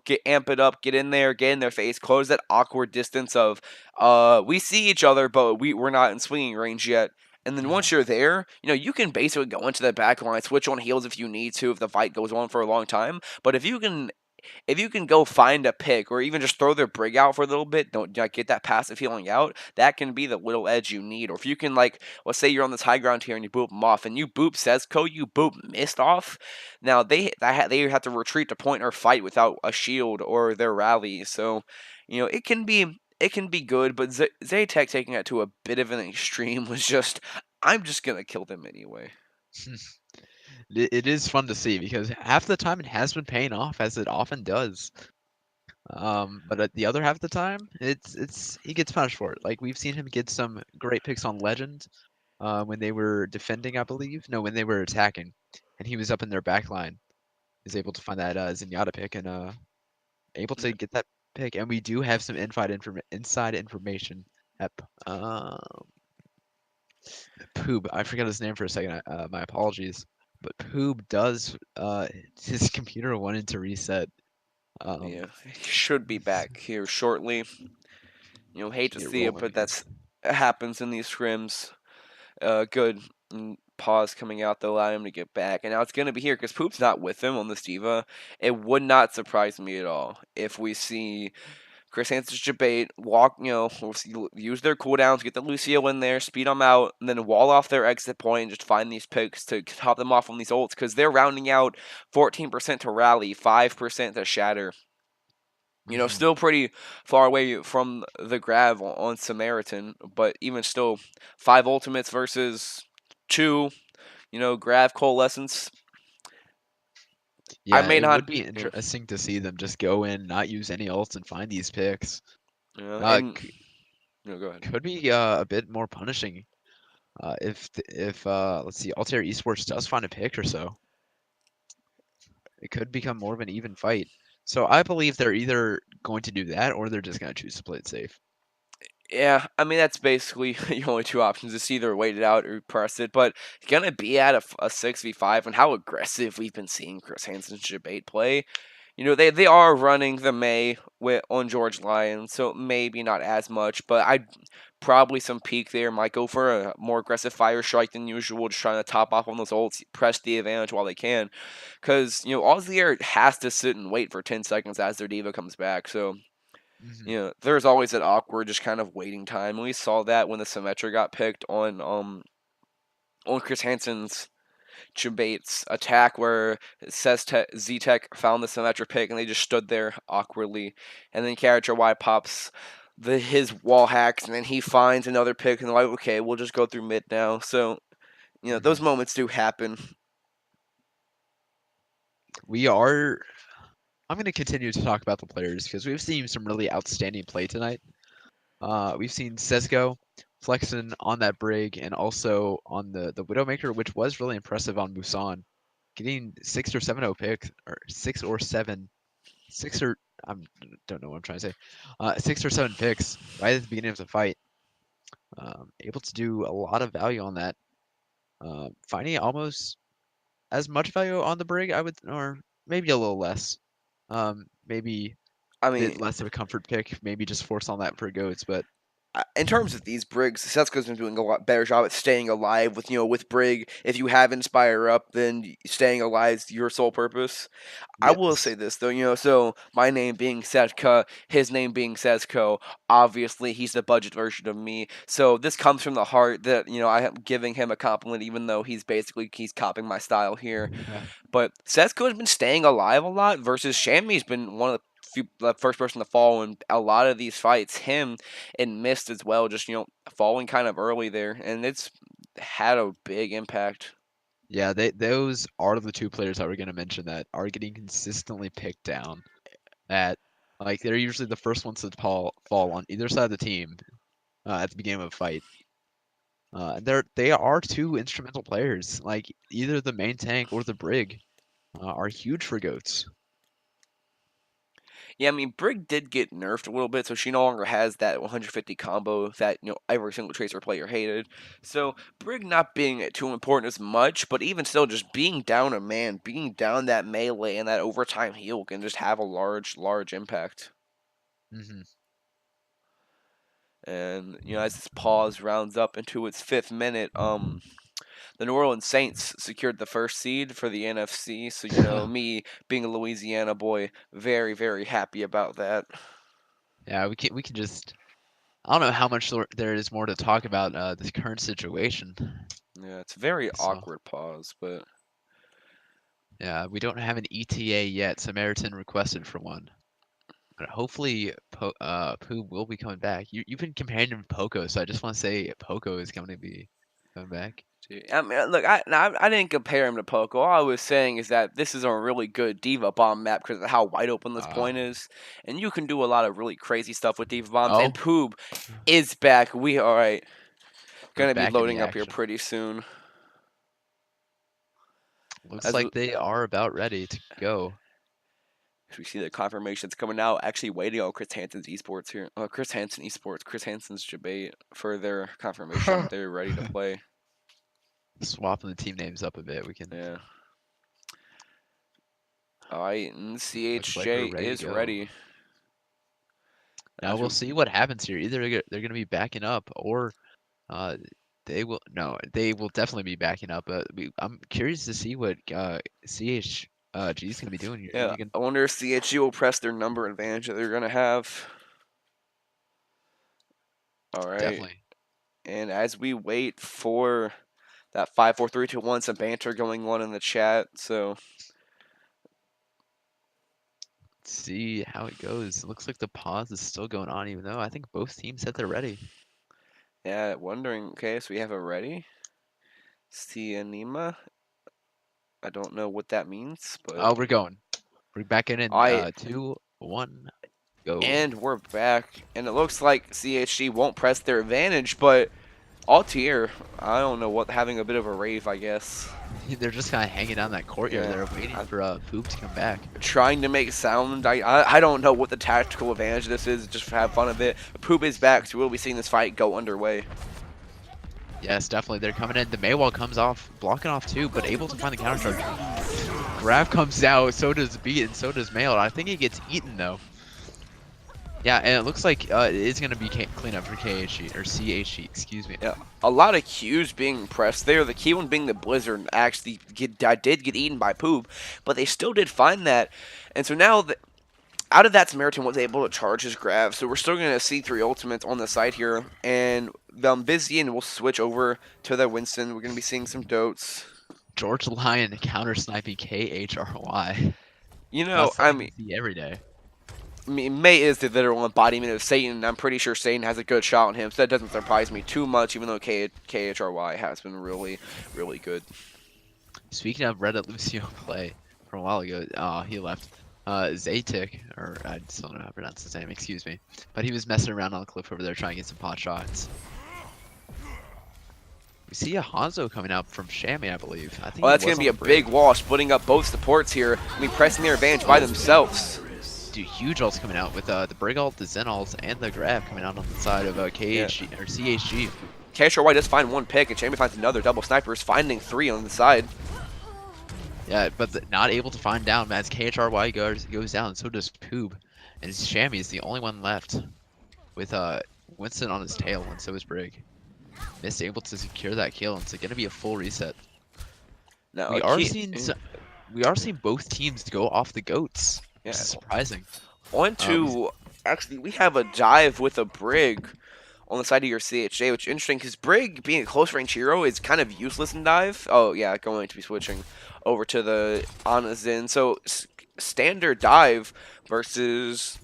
get amp it up, get in their face, close that awkward distance of we see each other, but we're not in swinging range yet. And then once Mhm. you're there, you can basically go into the back line, switch on heals if you need to, if the fight goes on for a long time. But if you can go find a pick or even just throw their brig out for a little bit, don't like, get that passive healing out, that can be the little edge you need. Or if you can, like, let's say you're on this high ground here and you boop them off, and you boop Setca, you boop Mist off. Now they have to retreat to point or fight without a shield or their rally. So, it can be good, but Zaytek taking it to a bit of an extreme was just, I'm just gonna kill them anyway. It is fun to see because half the time it has been paying off, as it often does. But at the other half of the time, it's he gets punished for it. Like we've seen him get some great picks on Legend, when they were defending, I believe. No, when they were attacking, and he was up in their back line. He's able to find that Zenyatta pick and able to get that pick. And we do have some inside information at Poob. I forgot his name for a second. My apologies. But Poob does his computer wanted to reset. Yeah, Um, he should be back here shortly. Hate to Get see it, rolling but again. it happens in these scrims. Good pause coming out to allow him to get back, and now it's gonna be here because Poop's not with him on this diva. It would not surprise me at all if we see Chris Hansen's debate walk. Use their cooldowns, get the Lucio in there, speed them out, and then wall off their exit point and just find these picks to top them off on these ults because they're rounding out 14% to rally, 5% to shatter. Hmm. Still pretty far away from the grab on Samaritan, but even still, 5 ultimates versus 2, grab coalescence. I Yeah, may it not, would be interesting to see them just go in, not use any ults, and find these picks. and C go ahead. could be a bit more punishing if let's see, Altair Esports does find a pick or so. It could become more of an even fight. So I believe they're either going to do that or they're just going to choose to play it safe. Yeah, I mean that's basically your only two options. It's either wait it out or press it. But it's gonna be at a 6v5, and how aggressive we've been seeing Chris Hansen's debate play. They are running the May on George Lyon, so maybe not as much, but I probably some peak there. Might go for a more aggressive fire strike than usual, just trying to top off on those ults, press the advantage while they can. Because, Auslier has to sit and wait for 10 seconds as their diva comes back, so Hmm. there's always that awkward, just kind of waiting time. And we saw that when the Symmetra got picked on Chris Hansen's Debate's attack, where it says Z-Tech found the Symmetra pick and they just stood there awkwardly, and then character Y pops his wall hacks, and then he finds another pick, and they're like, okay, we'll just go through mid now. So those Hmm. moments do happen. We are. I'm going to continue to talk about the players because we've seen some really outstanding play tonight. We've seen Sesgo flexing on that Brig and also on the Widowmaker, which was really impressive on Musan, getting 6 or 7 picks or 6 or 7, six or I don't know what I'm trying to say, 6 or 7 picks right at the beginning of the fight. Able to do a lot of value on that. Finding almost as much value on the Brig, I would, or maybe a little less. Maybe I a bit mean, less of a comfort pick. Maybe just force on that for goats, but in terms of these Brigs, Setska's been doing a lot better job at staying alive with with Brig. If you have Inspire up, then staying alive is your sole purpose. I will say yes. this though, so my name being Setka, his name being Sesko, obviously he's the budget version of me. So this comes from the heart that I am giving him a compliment, even though he's copying my style here. But Sesko has been staying alive a lot versus Shammy's been one of the first person to fall in a lot of these fights. Him and Mist as well, just falling kind of early there, and it's had a big impact. Yeah, those are the two players that we're gonna mention that are getting consistently picked down. At like they're usually the first ones to fall on either side of the team at the beginning of a fight. And they are two instrumental players. Like either the main tank or the Brig are huge for goats. Yeah, I mean, Brig did get nerfed a little bit, so she no longer has that 150 combo that every single Tracer player hated. So Brig not being too important as much, but even still, just being down a man, being down that melee and that overtime heal can just have a large impact. Hmm. And as this pause rounds up into its 5th minute, the New Orleans Saints secured the first seed for the NFC. So me being a Louisiana boy, very happy about that. Yeah, we can just I don't know how much there is more to talk about this current situation. Yeah, it's a very So awkward pause, but yeah, we don't have an ETA yet. Samaritan requested for one. But hopefully, Pooh will be coming back. You've been comparing him to Poco, so I just want to say Poco is going to be coming back. dude, I mean, look, I didn't compare him to Poco. All I was saying is that this is a really good Diva Bomb map because of how wide open this Uh, point is, and you can do a lot of really crazy stuff with Diva Bombs. And oh, Poob is back. We all right. we're Gonna be back in the loading up here action. pretty soon. Looks As like they are about ready to go. we see the confirmations coming out, actually waiting on Chris Hansen's esports here. Chris Hansen esports, Chris Hansen's debate for their confirmation that they're ready to play. Swapping the team names up a bit, we can. Yeah. All right, and Looks like we're CHJ ready to is go. ready. Now we'll see what happens here. Either they're going to be backing up, or uh, they will. No, they will definitely be backing up. But I'm curious to see what CHG is going to be doing here. Are Yeah, they going I wonder if CHG will press their number advantage that they're gonna have. All right, definitely and as we wait for that 5 4 3 2 1, some banter going on in the chat. So see how it goes? It looks like the pause is still going on, even though I think both teams said they're ready. yeah, wondering. Okay, so we have a ready. Cianima. I don't know what that means, but Oh, we're going. We're back in I 2, 1, go. and we're back, and it looks like CHG won't press their advantage, but Altier, I don't know what, having a bit of a rave, I guess. They're just kind of hanging down that courtyard Yeah, there, waiting for Poop to come back. trying to make sound. I don't know what the tactical advantage this is, just to have fun of it. Poop is back, so we'll be seeing this fight go underway. Yes, definitely. They're coming in. The Maywall comes off, blocking off too, but able to find the counter charge. Grab comes out, so does Beat, and so does Mail. I think he gets eaten though. Yeah, and it looks like it is going to be clean up for KHE, or CHE, excuse me. Yeah, a lot of Qs being pressed there. The key one being the Blizzard actually did get eaten by Poop, but they still did find that. And so now, out of that, Samaritan was able to charge his grab. So we're still going to see 3 ultimates on the side here. And Vizian will switch over to the Winston. We're going to be seeing some dotes. George Lyon counter sniping KHRY. You know, That's I something mean, to see every day. May is the literal embodiment of Satan. I'm pretty sure Satan has a good shot on him, so that doesn't surprise me too much, even though KHRY has been really good. Speaking of Reddit Lucio play from a while ago, he left. Zaytik, or I still don't know how to pronounce his name, excuse me. But he was messing around on the cliff over there trying to get some pot shots. We see a Hanzo coming out from Shammy, I believe. I think Oh, he that's going was to on be the a big bridge. wall, splitting up both supports here. I mean, pressing their advantage by Oh, themselves. dude, huge ults coming out with the Brig ult, the Zen ult, and the Grab coming out on the side of Yeah. KHG or CHG. KHRY does find one pick, and Champion finds another. Double snipers finding 3 on the side. Yeah, but not able to find down as KHRY goes down. So does Poob, and Shammy is the only one left with Winston on his tail, and so is Brig. Miss able to secure that kill, and it's gonna be a full reset. Now, We are seeing we are seeing both teams go off the goats, which yeah. is surprising. On to, actually, we have a dive with a Brig on the side of your CHJ, which is interesting because Brig, being a close range hero, is kind of useless in dive. Oh, yeah, going to be switching over to the Ana Zen. So, standard dive versus,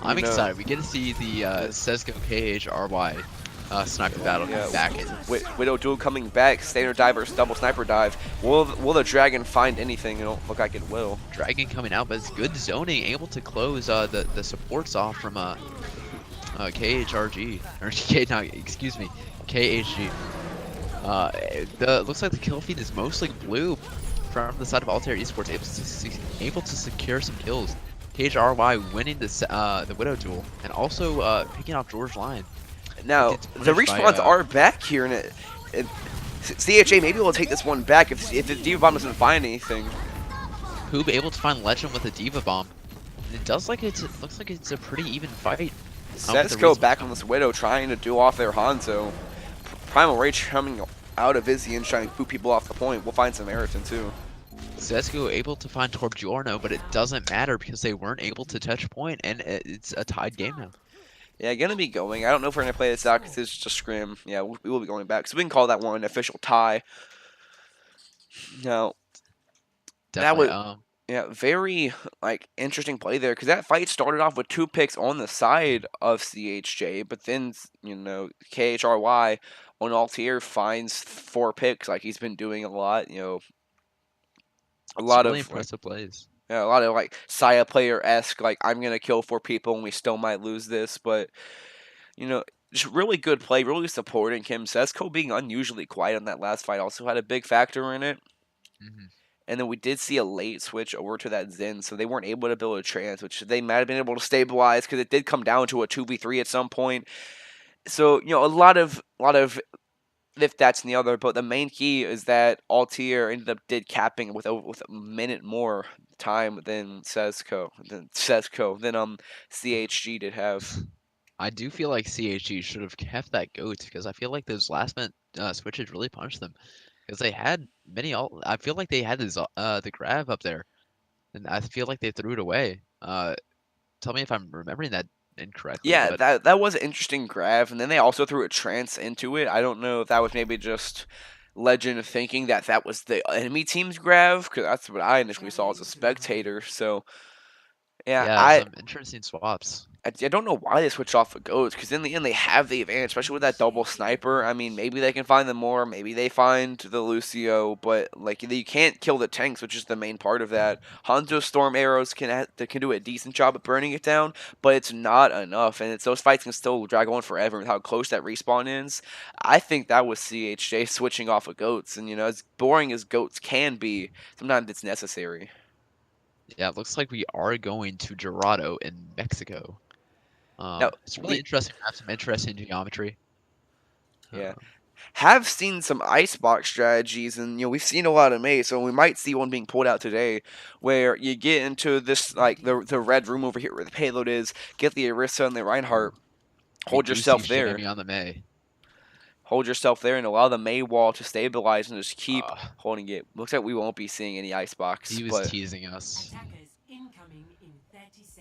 I'm excited. We get to see the Setca KHRY sniper battle come back. Widow duel coming back, standard dive versus double sniper dive. Will the dragon find anything? It don't look like it will. Dragon coming out, but it's good zoning, able to close the supports off from KHRG or excuse me, KHG. Looks like the kill feed is mostly blue from the side of Altair Esports, able to secure some kills. KHRY winning the Widow duel and also picking off George Line. Now, the respawns are back here, and CHA maybe will take this one back if the Diva Bomb doesn't find anything. Poob able to find Legend with a Diva Bomb. And it looks like it's a pretty even fight. Setco back on this Widow trying to do off their Hanzo. Primal Rage coming out of Izzy and trying to boot people off the point. We'll find Samaritan too. Setco able to find Torbjorno, but it doesn't matter because they weren't able to touch point, and it's a tied game now. Yeah, gonna be going. I don't know if we're gonna play this out because it's just scrim. Yeah, we will be going back. So we can call that one an official tie. Now, Definitely. that was yeah, very interesting play there because that fight started off with 2 picks on the side of CHJ, but then KHRY on Altier finds 4 picks like he's been doing a lot. A lot really of impressive plays. Yeah, a lot of Saya player-esque, I'm gonna kill 4 people and we still might lose this, but just really good play, really supporting him. Setco being unusually quiet on that last fight also had a big factor in it. And then we did see a late switch over to that Zen, so they weren't able to build a trance, which they might have been able to stabilize because it did come down to a 2v3 at some point. So, a lot of if that's in the other, but the main key is that Altier ended up capping with a minute more time than CHG did have. I do feel like CHG should have kept that goat because I feel like those last minute switches really punished them because they had many. I feel like they had the grab up there, and I feel like they threw it away. Tell me if I'm remembering that incorrectly. Yeah, But that was an interesting grab, and then they also threw a trance into it. I don't know if that was maybe just Legend thinking that that was the enemy team's grab, because that's what I initially saw as a spectator. So, yeah, some interesting swaps. I don't know why they switched off of goats, because in the end they have the advantage, especially with that double sniper. I mean, maybe they can find the more, maybe they find the Lucio, but you can't kill the tanks, which is the main part of that. Hanzo Storm arrows can do a decent job at burning it down, but it's not enough, and those fights can still drag on forever with how close that respawn is. I think that was CHJ switching off of goats, and as boring as goats can be, sometimes it's necessary. Yeah, it looks like we are going to Dorado in Mexico. Now, it's really interesting to have some interesting geometry. Yeah. Have seen some icebox strategies, and we've seen a lot of May, so we might see one being pulled out today, where you get into this the red room over here where the payload is, get the Orisa and the Reinhardt, hold yourself there. On the May. Hold yourself there and allow the May wall to stabilize and just keep holding it. Looks like we won't be seeing any icebox. He was teasing us.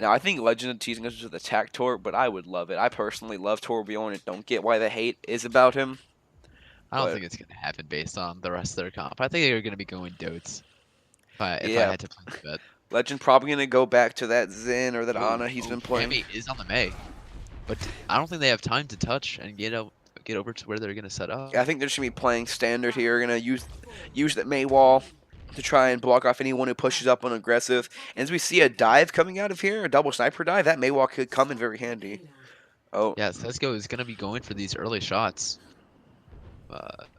Now, I think Legend is teasing us with attack Tor, but I would love it. I personally love Torbjorn and don't get why the hate is about him. I don't think it's going to happen based on the rest of their comp. I think they're going to be going Dotes. If I had to place a bet. Legend probably going to go back to that Zen or that Ana he's been playing. Cammy is on the May. But I don't think they have time to touch and get over to where they're going to set up. Yeah, I think they're just going to be playing standard here. Going to use that May wall to try and block off anyone who pushes up on aggressive. And as we see a dive coming out of here, a double sniper dive, that May wall could come in very handy. Oh. Yeah, Setco is going to be going for these early shots.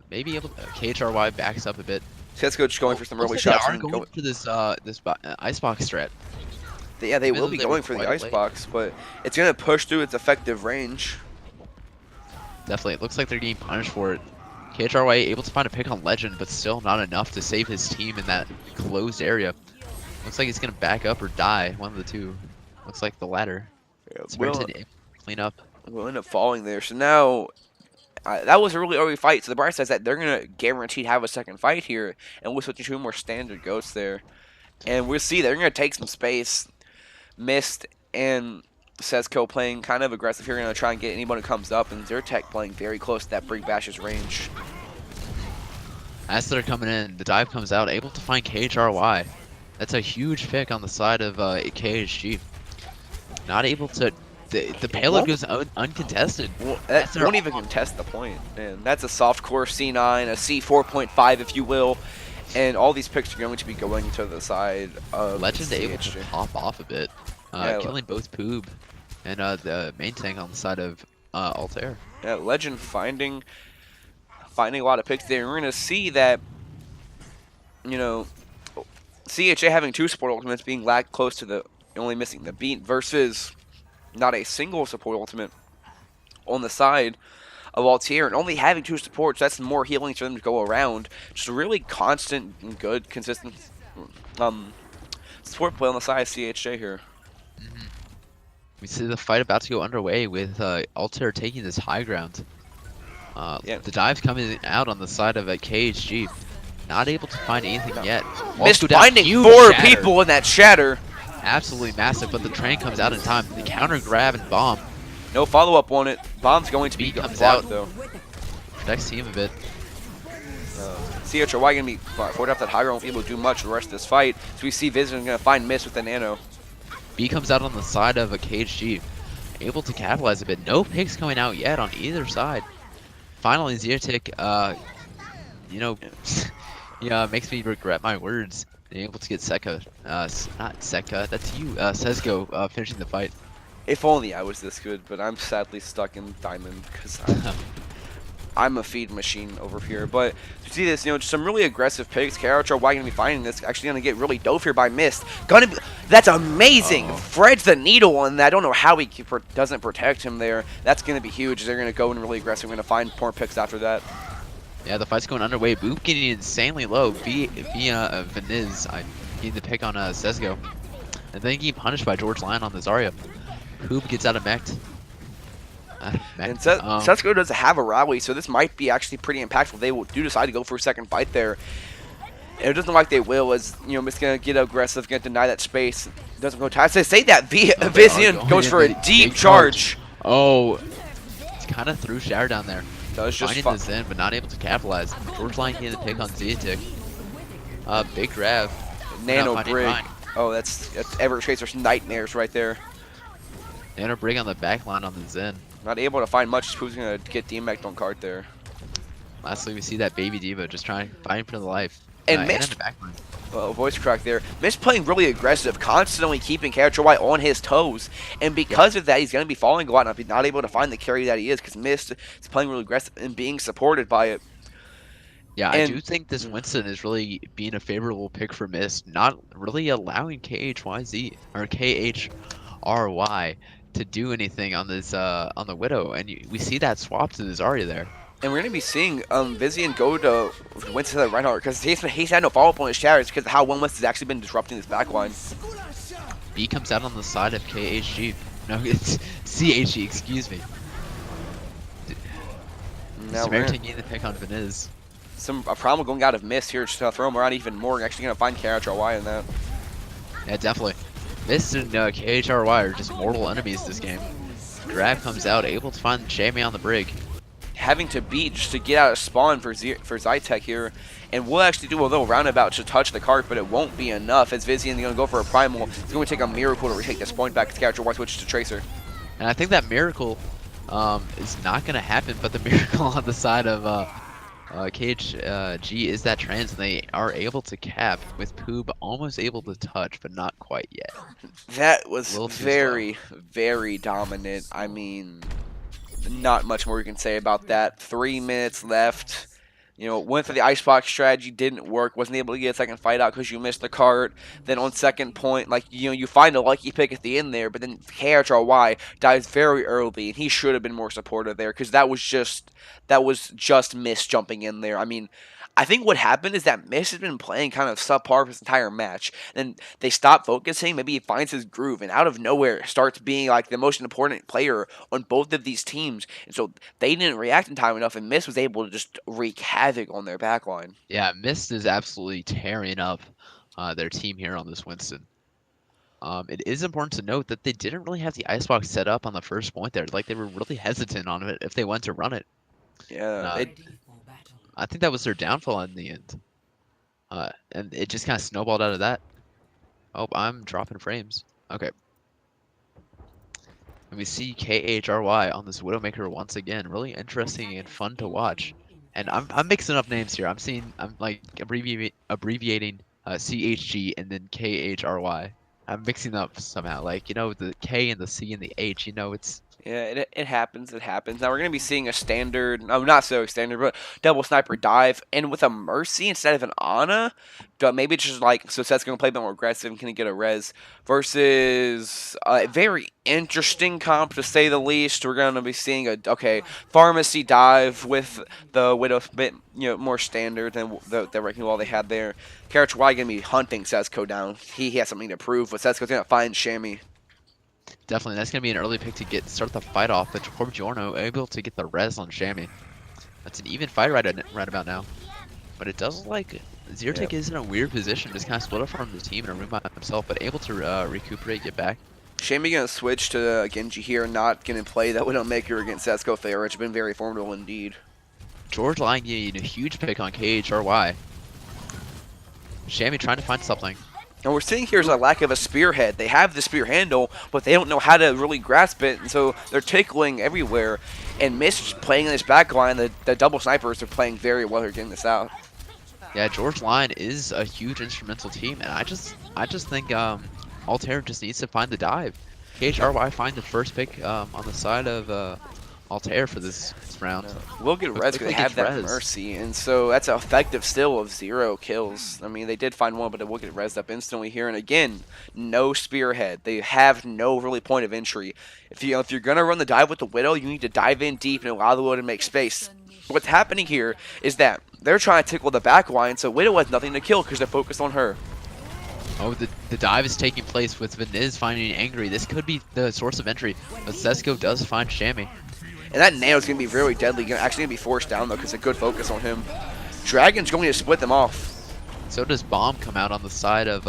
maybe able to, KHRY backs up a bit. Setca just going for some early Looks like shots. they are And going for this icebox strat. yeah, they Even will though be they were going for the quite late. icebox, but it's going to push through its effective range. Definitely, it looks like they're getting punished for it. KHRY able to find a pick on Legend, but still not enough to save his team in that closed area. Looks like he's gonna back up or die. One of the two. Looks like the latter. Yeah, Samaritan able to clean up. will end up falling there. So now, that was a really early fight. So the bright side is that they're going to guaranteed have a second fight here. And we're switching to a more standard ghost there. And we'll see they're going to take some space. Mist and Setca playing kind of aggressive here. Going to try and get anyone who comes up. And Zyrtec playing very close to that Brig Bash's range. As they're coming in, the dive comes out, able to find KHRY. That's a huge pick on the side of KHG. Not able to. The payload goes uncontested. Well, that won't even contest the point. And that's a soft core C9, a C4.5 if you will. And all these picks are going to be going to the side of Legend CHG. able to pop off a bit, killing both Poob and the main tank on the side of Altair. Yeah, Legend finding a lot of picks there. We're going to see that, you know, CHA having 2 support ultimates being lagged close to the only missing the beat versus not a single support ultimate on the side of Altair and only having 2 supports. That's more healing for them to go around. Just a really constant and good, consistent support play on the side of CHJ here. We see the fight about to go underway with Altair taking this high ground. The dive's coming out on the side of KHG. Not able to find anything yet. Missed finding 4 people in that shatter. Absolutely massive, but the train comes out in time. The counter grab and bomb. No follow-up on it. Bomb's going to be comes blocked, out. though. Protects team a bit. CHY going to be forward up that high ground, won't be able to do much the rest of this fight. So we see Vision going to find Mist with the nano. B comes out on the side of a KHG. Able to capitalize a bit. No picks coming out yet on either side. Finally, Zyrtec, you know, yeah, makes me regret my words. Being able to get Setca, not Setca, that's you, Sesgo, finishing the fight. If only I was this good, but I'm sadly stuck in Diamond because I'm a feed machine over here. But to see this, you know, just some really aggressive picks. KRHR going to be finding this. Actually going to get really dove here by Mist. That's amazing. Threads the needle on that. I don't know how he doesn't protect him there. That's going to be huge. They're going to go in really aggressive. We're going to find more picks after that. Yeah, the fight's going underway. Boop getting insanely low via Veniz getting the pick on Sesgo. And then getting punished by George Lyon on the Zarya. Poop gets out of mech. And Setsuko doesn't have a rally, so this might be actually pretty impactful. They do decide to go for a second fight there. And it doesn't look like they will, as, you know, Mist's going to get aggressive, going to deny that space. Doesn't go tight. I say that Vizian goes for a deep charge. Oh, it's kind of threw Shower down there. Does just finding this in, but not able to capitalize. George Lyon getting the pick on Zyrtec. Big grab. Nano Brig. Oh, that's Everett Tracer's nightmares right there. Nano Brig on the back line on the Zen. Not able to find much. Who's going to get DMAC'd on cart there. Lastly, we see that Baby Diva just trying to fight for the life. And in the Mist, back line. voice crack there. Mist playing really aggressive, constantly keeping Character Y on his toes. And because of that, he's going to be falling a lot, not able to find the carry that he is, because Mist is playing really aggressive and being supported by it. Yeah, I do think this Winston is really being a favorable pick for Mist, not really allowing KHYZ or KHRY to do anything on this on the Widow, and we see that swap to the Zarya there. And we're going to be seeing Vizian go to Winston to the Reinhardt because he's had no follow-up on his shatters because of how one West has actually been disrupting this backline. B comes out on the side of KHG. No, it's CHG, excuse me. Now Samaritan getting the pick on Veniz. A problem going out of Mist here, just going to throw him around even more. We're actually going to find KHRY in that. Yeah, definitely. Mist and KHRY are just mortal enemies this game. Grab comes out, able to find Jamie on the Brig. Having to beat just to get out of spawn for Zytec here. And we'll actually do a little roundabout to touch the cart, but it won't be enough as Vizian is going to go for a primal. It's going to take a miracle to retake this point back as character Y switches to Tracer. And I think that miracle is not going to happen, but the miracle on the side of KHG is that trans, and they are able to cap with Poob almost able to touch, but not quite yet. That was very, very dominant. I mean, not much more you can say about that. 3 minutes left. You know, went for the icebox strategy, didn't work, wasn't able to get a second fight out because you missed the cart. Then on second point, like, you know, you find a lucky pick at the end there, but then KHRY dies very early, and he should have been more supportive there because that was just Miss jumping in there. I mean, I think what happened is that Miss has been playing kind of subpar for this entire match. Then they stop focusing. Maybe he finds his groove, and out of nowhere starts being like the most important player on both of these teams. And so they didn't react in time enough, and Miss was able to just wreak havoc on their backline. Yeah, Mist is absolutely tearing up their team here on this Winston. It is important to note that they didn't really have the icebox set up on the first point there. Like, they were really hesitant on it if they went to run it. Yeah, I think that was their downfall in the end. And it just kind of snowballed out of that. Oh, I'm dropping frames. Okay. And we see KHRY on this Widowmaker once again. Really interesting and fun to watch. And I'm mixing up names here. I'm like abbreviating CHG and then KHRY. I'm mixing up somehow. Like, you know, the K and the C and the H, you know, it's yeah, it happens. It happens. Now we're gonna be seeing a standard, no, not so standard, but double sniper dive, and with a Mercy instead of an Ana. Maybe it's just like so. Set's gonna play a bit more aggressive and can get a res versus a very interesting comp to say the least. We're gonna be seeing a pharmacy dive with the Widow, bit more standard than the wrecking wall they had there. Carrot Y gonna be hunting Setco down. He has something to prove, but Setco's gonna find Shammy. definitely, that's going to be an early pick to start the fight off, but Corbigiorno able to get the res on Shammy. That's an even fight right about now. But it does look like Zyrtec is in a weird position, just kind of split up from the team in a room by himself, but able to recuperate, get back. Shammy gonna switch to Genji here, not gonna play that Widowmaker against Setco Fair, which has been very formidable indeed. George Lang getting a huge pick on KHRY. Shammy trying to find something. And we're seeing here's a lack of a spearhead. They have the spear handle, but they don't know how to really grasp it, and so they're tickling everywhere. And Miss playing in this back line, the double snipers are playing very well here getting this out. Yeah, George Line is a huge instrumental team, and I just think Altair just needs to find the dive. KHRY find the first pick on the side of Altair for this round. We'll get res because they have that Mercy, and so that's an effective still of 0 kills. I mean, they did find one, but it will get res up instantly here. And again, no spearhead. They have no really point of entry. If you're gonna run the dive with the Widow, you need to dive in deep and allow the Widow to make space. What's happening here is that they're trying to tickle the back line, so Widow has nothing to kill because they're focused on her. Oh, the dive is taking place with Veniz finding Angry. This could be the source of entry, but Setco does find Shammy. And that Nano's going to be really deadly. Actually going to be forced down, though, because a good focus on him. Dragon's going to split them off. So does Bomb come out on the side of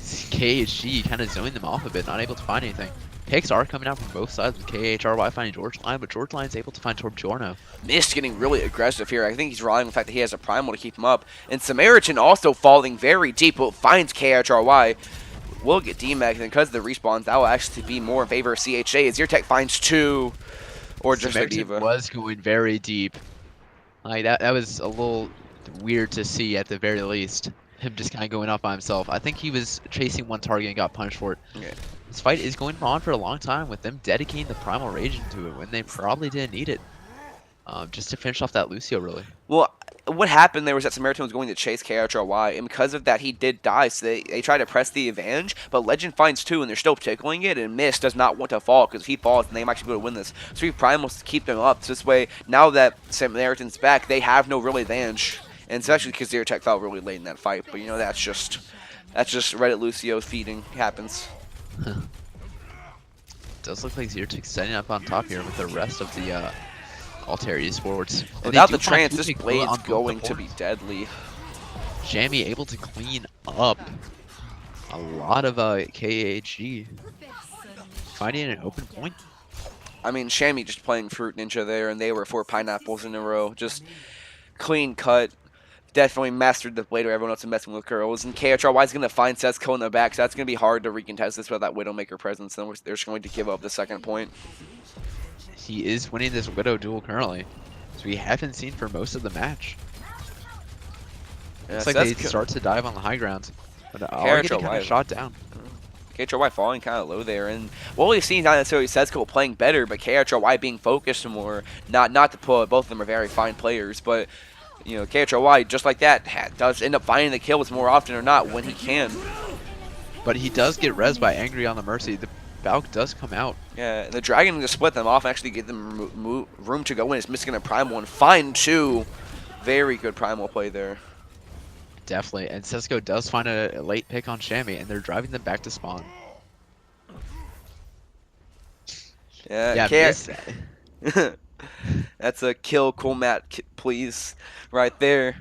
KHG, kind of zoning them off a bit, not able to find anything. Picks are coming out from both sides with KHRY finding George Line, but George Line's able to find Torbjorno. Mist getting really aggressive here. I think he's relying on the fact that he has a Primal to keep him up. And Samaritan also falling very deep, but finds KHRY. Will get DMAC, and because of the respawns, that will actually be more in favor of CHA as Zyrtec finds 2. Or just a diva. Was going very deep. Like that was a little weird to see at the very least. Him just kind of going off by himself. I think he was chasing one target and got punished for it. Okay. This fight is going on for a long time with them dedicating the Primal Rage into it when they probably didn't need it. Just to finish off that Lucio, really. Well, what happened there was that Samaritan was going to chase KHRY, and because of that, he did die, so they tried to press the advantage, but Legend finds 2, and they're still tickling it, and Mist does not want to fall, because if he falls, then they might actually be able to win this. So he Primals to keep them up, so this way, now that Samaritan's back, they have no real advantage, and especially because Zyrtec fell really late in that fight, but you know, that's just Reddit Lucio feeding, happens. Does look like Zyrtec's setting up on top here with the rest of the Altair Esports. Without the trance, this blade's going to be deadly. Shammy able to clean up a lot of KHG. Finding an open point. I mean, Shammy just playing Fruit Ninja there, and they were 4 pineapples in a row. Just clean cut. Definitely mastered the blade where everyone else is messing with girls. And KHRY is going to find Setco in the back, so that's going to be hard to recontest this without that Widowmaker presence. And they're just going to give up the second point. He is winning this Widow duel currently, so we haven't seen for most of the match. Looks like they start to dive on the high ground, but already kind of shot down. KHRY falling kind of low there, and what we've seen is not necessarily Setco playing better, but KHRY being focused more. Not to put, both of them are very fine players, but KHRY, just like that, does end up finding the kills more often or not when he can. But he does get res by Angry on the Mercy. The Valk does come out. Yeah, the Dragon to split them off and actually give them room to go in. Is missing a Primal and find two. Very good Primal play there. Definitely. And Cisco does find a late pick on Shammy, and they're driving them back to spawn. Yeah, that's a kill, cool mat, please, right there.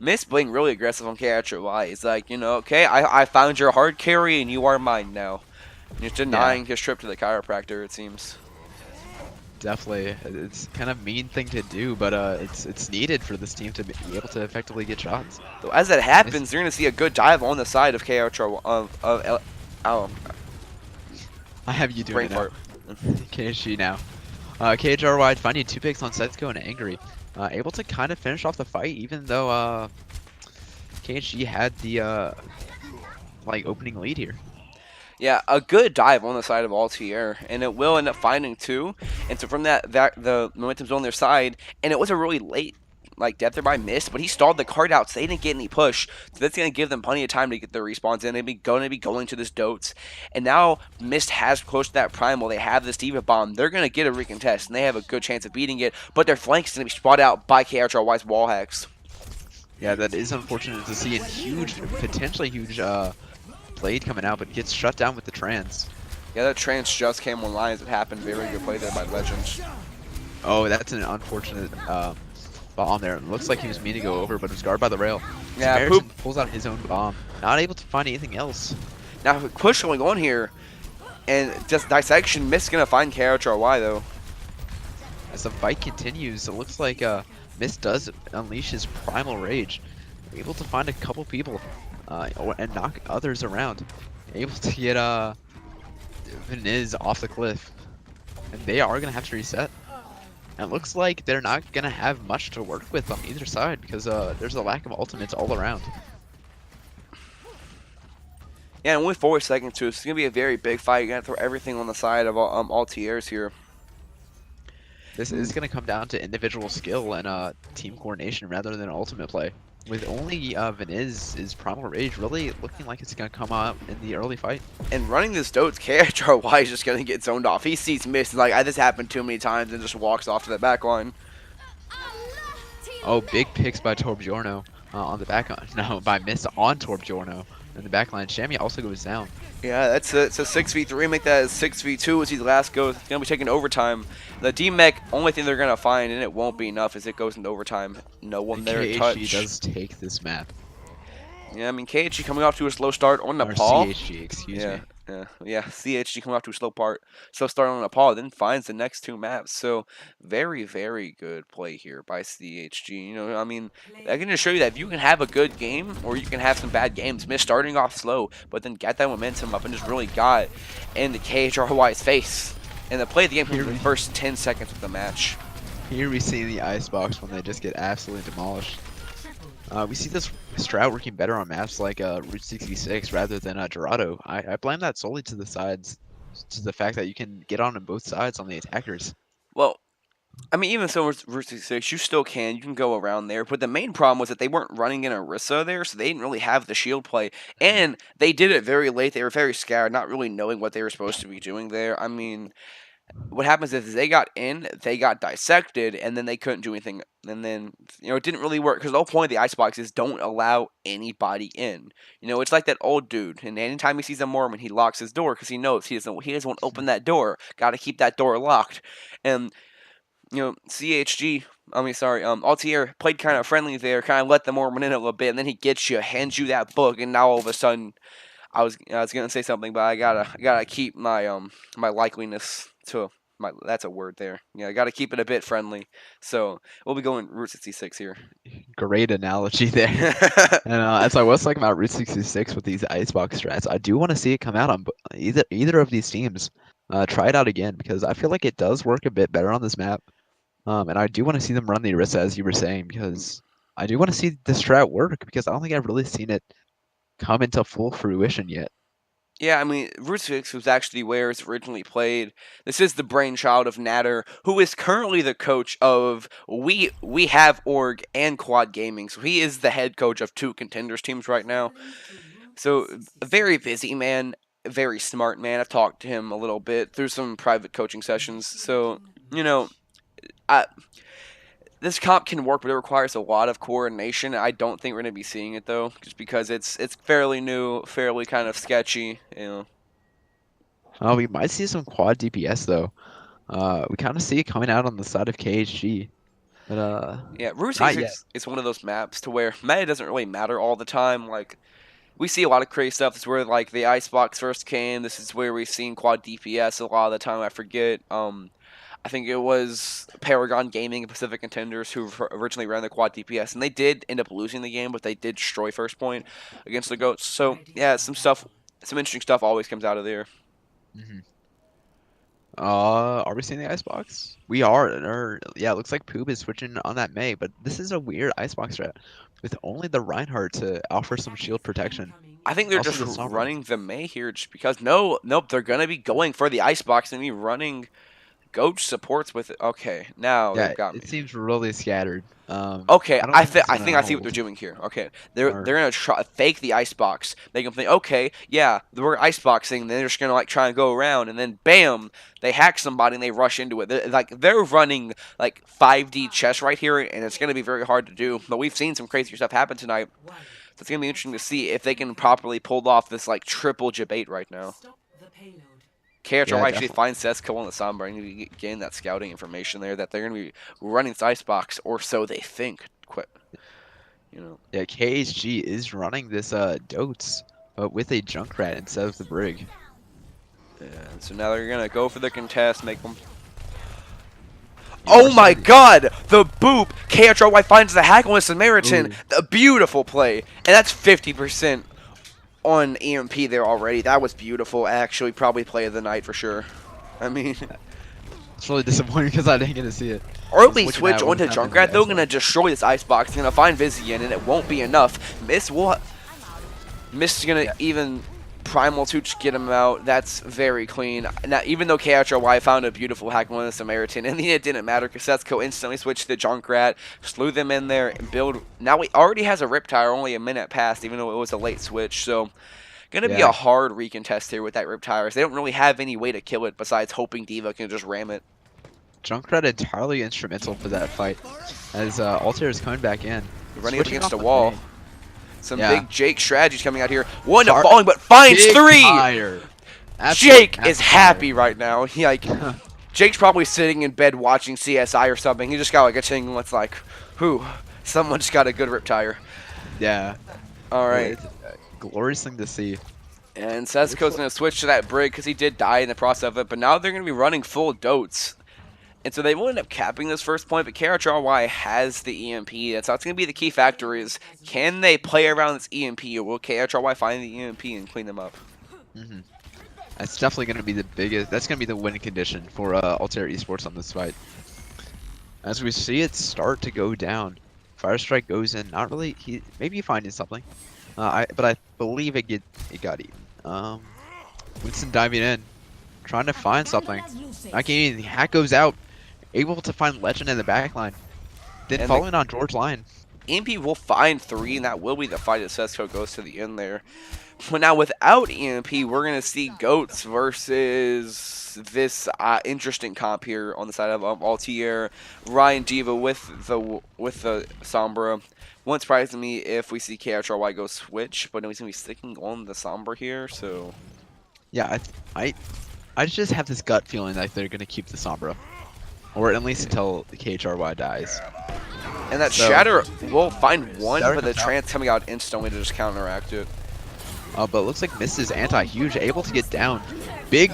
Miss being really aggressive on KHY. He's like, okay, I found your hard carry and you are mine now. And he's denying his trip to the chiropractor, it seems. Definitely. It's kind of mean thing to do, but it's needed for this team to be able to effectively get shots. So as that happens, you're going to see a good dive on the side of KHY. I have you doing brain it fart. KHG now. KHRY finding 2 picks on Setca and Angry. Able to kind of finish off the fight, even though KHG had the opening lead here. Yeah, a good dive on the side of Altier, and it will end up finding 2. And so from that the momentum's on their side, and it was a really late death there by Mist, but he stalled the card out, so they didn't get any push. So that's going to give them plenty of time to get their respawns in. They're going to be going to this Dotes. And now Mist has close to that Primal. They have this Diva Bomb. They're going to get a recontest, and they have a good chance of beating it. But their flank's going to be spotted out by KHRY's wall hacks. Yeah, that is unfortunate to see. A huge, potentially huge blade coming out, but gets shut down with the trans. Yeah, that trans just came online as it happened. Very good play there by Legend. Oh, that's an unfortunate bomb there. It looks like he was meaning to go over, but it was guarded by the rail. Yeah, Poop pulls out his own bomb. Not able to find anything else. Now, push going on here, and just dissection. Mist gonna find KHRY though. As the fight continues, it looks like Mist does unleash his primal rage. Able to find a couple people and knock others around. Able to get Veniz off the cliff. And they are gonna have to reset. And it looks like they're not going to have much to work with on either side because there's a lack of ultimates all around. Yeah, and only 4 seconds too. It's going to be a very big fight. You're going to throw everything on the side of all tiers here. This is going to come down to individual skill and team coordination rather than ultimate play. With only Veniz's Primal Rage really looking like it's going to come out in the early fight. And running this Dotes, KHRY is just going to get zoned off. He sees Mist and this happened too many times and just walks off to the back line. Oh, big picks by Torbjorno on the back line. No, by Mist on Torbjorno in the back line. Shammy also goes down. Yeah, it's a 6v3. Make that a 6v2 as his last goes. It's going to be taking overtime. The D-Mech, only thing they're going to find, and it won't be enough, is it goes into overtime. No one there to touch. KHG does take this map. Yeah, I mean, KHG coming off to a slow start on Nepal. Or CHG, excuse me. Yeah, CHG coming off to a slow start on Nepal, then finds the next 2 maps. So, very, very good play here by CHG. I mean, I can just show you that if you can have a good game, or you can have some bad games, Mist starting off slow, but then get that momentum up and just really got in the KHRY's face. And the play of the game for the first 10 seconds of the match. Here we see the icebox when they just get absolutely demolished. We see this strat working better on maps like Route 66 rather than Dorado. I blame that solely to the sides, to the fact that you can get on both sides on the attackers. Well, I mean, even so, with Route 66, you still can. You can go around there. But the main problem was that they weren't running in Orisa there, so they didn't really have the shield play. And they did it very late. They were very scared, not really knowing what they were supposed to be doing there. I mean, what happens is they got in, they got dissected, and then they couldn't do anything. And then, it didn't really work because the whole point of the icebox is don't allow anybody in. It's like that old dude, and anytime he sees a Mormon, he locks his door because he knows he doesn't want to open that door. Got to keep that door locked. And CHG, Altier played kind of friendly there, kind of let the Mormon in a little bit, and then he gets you, hands you that book, and now all of a sudden, I was gonna say something, but I gotta keep my my likeliness to that's a word there. I gotta keep it a bit friendly. So we'll be going Route 66 here. Great analogy there. And as I was talking about Route 66 with these icebox strats, I do want to see it come out on either of these teams. Try it out again because I feel like it does work a bit better on this map. And I do want to see them run the Orisa as you were saying because I do want to see the strat work because I don't think I've really seen it come into full fruition yet. Yeah, I mean, Route 6 was actually where it's originally played. This is the brainchild of Natter, who is currently the coach of We Have Org and Quad Gaming. So he is the head coach of 2 contenders teams right now. So a very busy man, a very smart man. I've talked to him a little bit through some private coaching sessions. So, you know, I, this comp can work, but it requires a lot of coordination. I don't think we're going to be seeing it though, just because it's fairly new, fairly kind of sketchy, you know. We might see some quad DPS though. We kind of see it coming out on the side of KHG, but Yeah, Route not yet. 66 is one of those maps to where meta doesn't really matter all the time. Like, we see a lot of crazy stuff. This is where, like, the Icebox first came. This is where we've seen quad DPS a lot of the time. I forget. I think it was Paragon Gaming and Pacific Contenders who originally ran the quad DPS, and they did end up losing the game, but they did destroy first point against the Goats. So, yeah, some interesting stuff always comes out of there. Hmm. Are we seeing the icebox? We are. Or yeah, it looks like Poob is switching on that May, but this is a weird icebox strat with only the Reinhardt to offer some shield protection. I think they're Also just the Sombra. running the May here just because, nope, they're going to be going for the Icebox and be running Goat supports with it. Okay, now Yeah, they've got me. it seems really scattered. Okay, I don't I think this is think gonna I see what they're hold. doing here. Okay, they're Or gonna try fake the icebox. They can think, okay, yeah, we're iceboxing. Then they're just gonna like try and go around, and then bam, they hack somebody and they rush into it. They're running like 5D chess right here, and it's gonna be very hard to do. But we've seen some crazy stuff happen tonight, so it's gonna be interesting to see if they can properly pull off this like triple debate right now. KHR yeah, actually definitely. finds Setca on the Sombra and you gain that scouting information there that they're going to be running this icebox, or so they think. Quit, you know. Yeah, KHG is running this Dotes, but with a Junkrat instead of the Brig. And so now they're going to go for the contest, make them. You Oh are my starting. god! The boop! KHRY finds the hack on the Samaritan. Ooh. A beautiful play. And that's 50% on EMP there already. That was beautiful. Actually, probably play of the night for sure. I mean. It's really disappointing because I didn't get to see it. Early Looking switch at what onto was happening Junkrat, in they're the going to destroy this icebox. They're going to find Vizian, and it won't be enough. Miss is going to even Primal to get him out. That's very clean. Now, even though KHRY found a beautiful hack on the Samaritan, in the end, it didn't matter because Setco instantly switched to Junkrat, slew them in there, and build. Now he already has a Riptire, only a minute past, even though it was a late switch. So, going to be Yeah. a hard recontest here with that Riptire. They don't really have any way to kill it besides hoping D.Va can just ram it. Junkrat entirely instrumental for that fight, as Altair is coming back in. Running up Switching against a off the wall. main. Some Yeah. big Jake strategies coming out here. One Tar- falling, but finds Big 3! fire. Jake is Absolute happy right now. He like fire. Jake's probably sitting in bed watching CSI or something. He just got like a ting that's like, whew, someone just got a good Riptire. Yeah. Alright. It's a glorious thing to see. And Setsuko's going to switch to that Brig because he did die in the process of it, but now they're going to be running full Dotes. And so they will end up capping this first point, but KRHRY has the EMP. That's going to be the key factor is, can they play around this EMP, or will KRHRY find the EMP and clean them up? Hmm. That's definitely going to be the biggest. That's going to be the winning condition for Altair Esports on this fight. As we see it start to go down, Firestrike goes in. Not really. He maybe finding something. But I believe it got eaten. Winston diving in, trying to find something. Not getting anything. Hack goes out, able to find Legend in the back line. Then And following on George Lyon. EMP will find 3, and that will be the fight as Setsuko goes to the end there. But now without EMP, we're going to see Goats versus this interesting comp here on the side of Altier, Ryan D.Va with the Sombra. Won't surprise me if we see KHRY go switch, but no, he's going to be sticking on the Sombra here, so... Yeah, I just have this gut feeling that they're gonna keep the Sombra, or at least until the KHRY dies. And that So- Shatter will find one, Shatter but the comes out. Trance coming out instantly to just counteract it. But it looks like misses anti-huge, able to get down. Big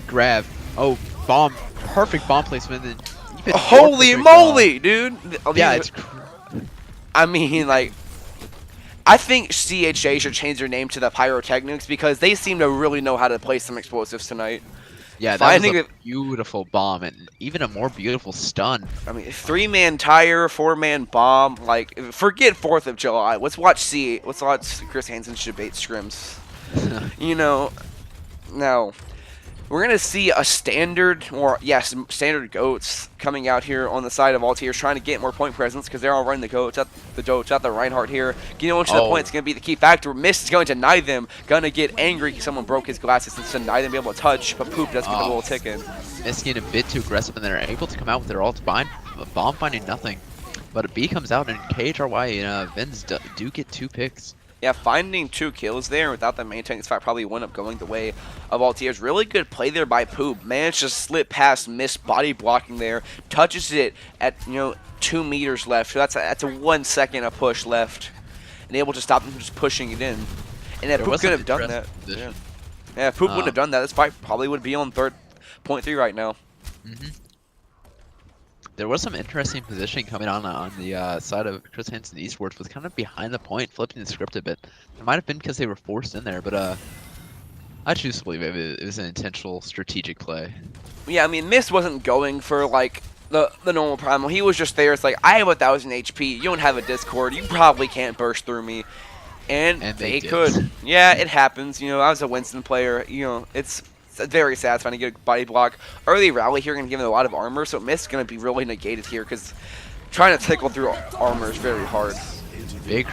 grab. Oh, bomb. Perfect bomb placement. And even more Holy perfect moly, dude! Yeah, These- I mean, like, I think CHA should change their name to the Pyrotechnics because they seem to really know how to play some explosives tonight. yeah, that finding was a it- beautiful bomb and even a more beautiful stun. I mean, 3-man tire, 4-man bomb. Like, forget 4th of July. Let's watch Chris Hansen's debate scrims. You know, Now, we're going to see a standard, or yes, standard goats coming out here on the side of Altiers, trying to get more point presence because they're all running the goats at the Reinhardt here. Getting on to the point is going to be the key factor. Mist is going to deny them. Going to get angry because someone broke his glasses and deny them be able to touch, but Poop does get a little tick in. Mist getting a bit too aggressive, and they're able to come out with their ult bind. Bomb finding nothing. But a B comes out, and KHRY and Vins do get 2 picks. Yeah, finding 2 kills there without them maintaining this fight probably wound up going the way of Altiers. Really good play there by Poop. Managed to slip past Mist, body blocking there. Touches it at 2 meters left. So that's a 1 second of push left, and able to stop them from just pushing it in. And if Poop could have done that, yeah, if Poop wouldn't have done that, this fight probably would be on 3.3 right now. There was some interesting positioning coming on the side of Chris Hansen Esports, was kind of behind the point, flipping the script a bit. It might have been because they were forced in there, but I choose to believe it was an intentional strategic play. Yeah, I mean, Mist wasn't going for like the normal primal. He was just there. It's like, I have 1,000 HP. You don't have a Discord. You probably can't burst through me. And they could. Yeah, it happens. I was a Winston player. It's very satisfying to get a body block. Early rally here going to give him a lot of armor, so Mist is going to be really negated here because trying to tickle through armor is very hard. Big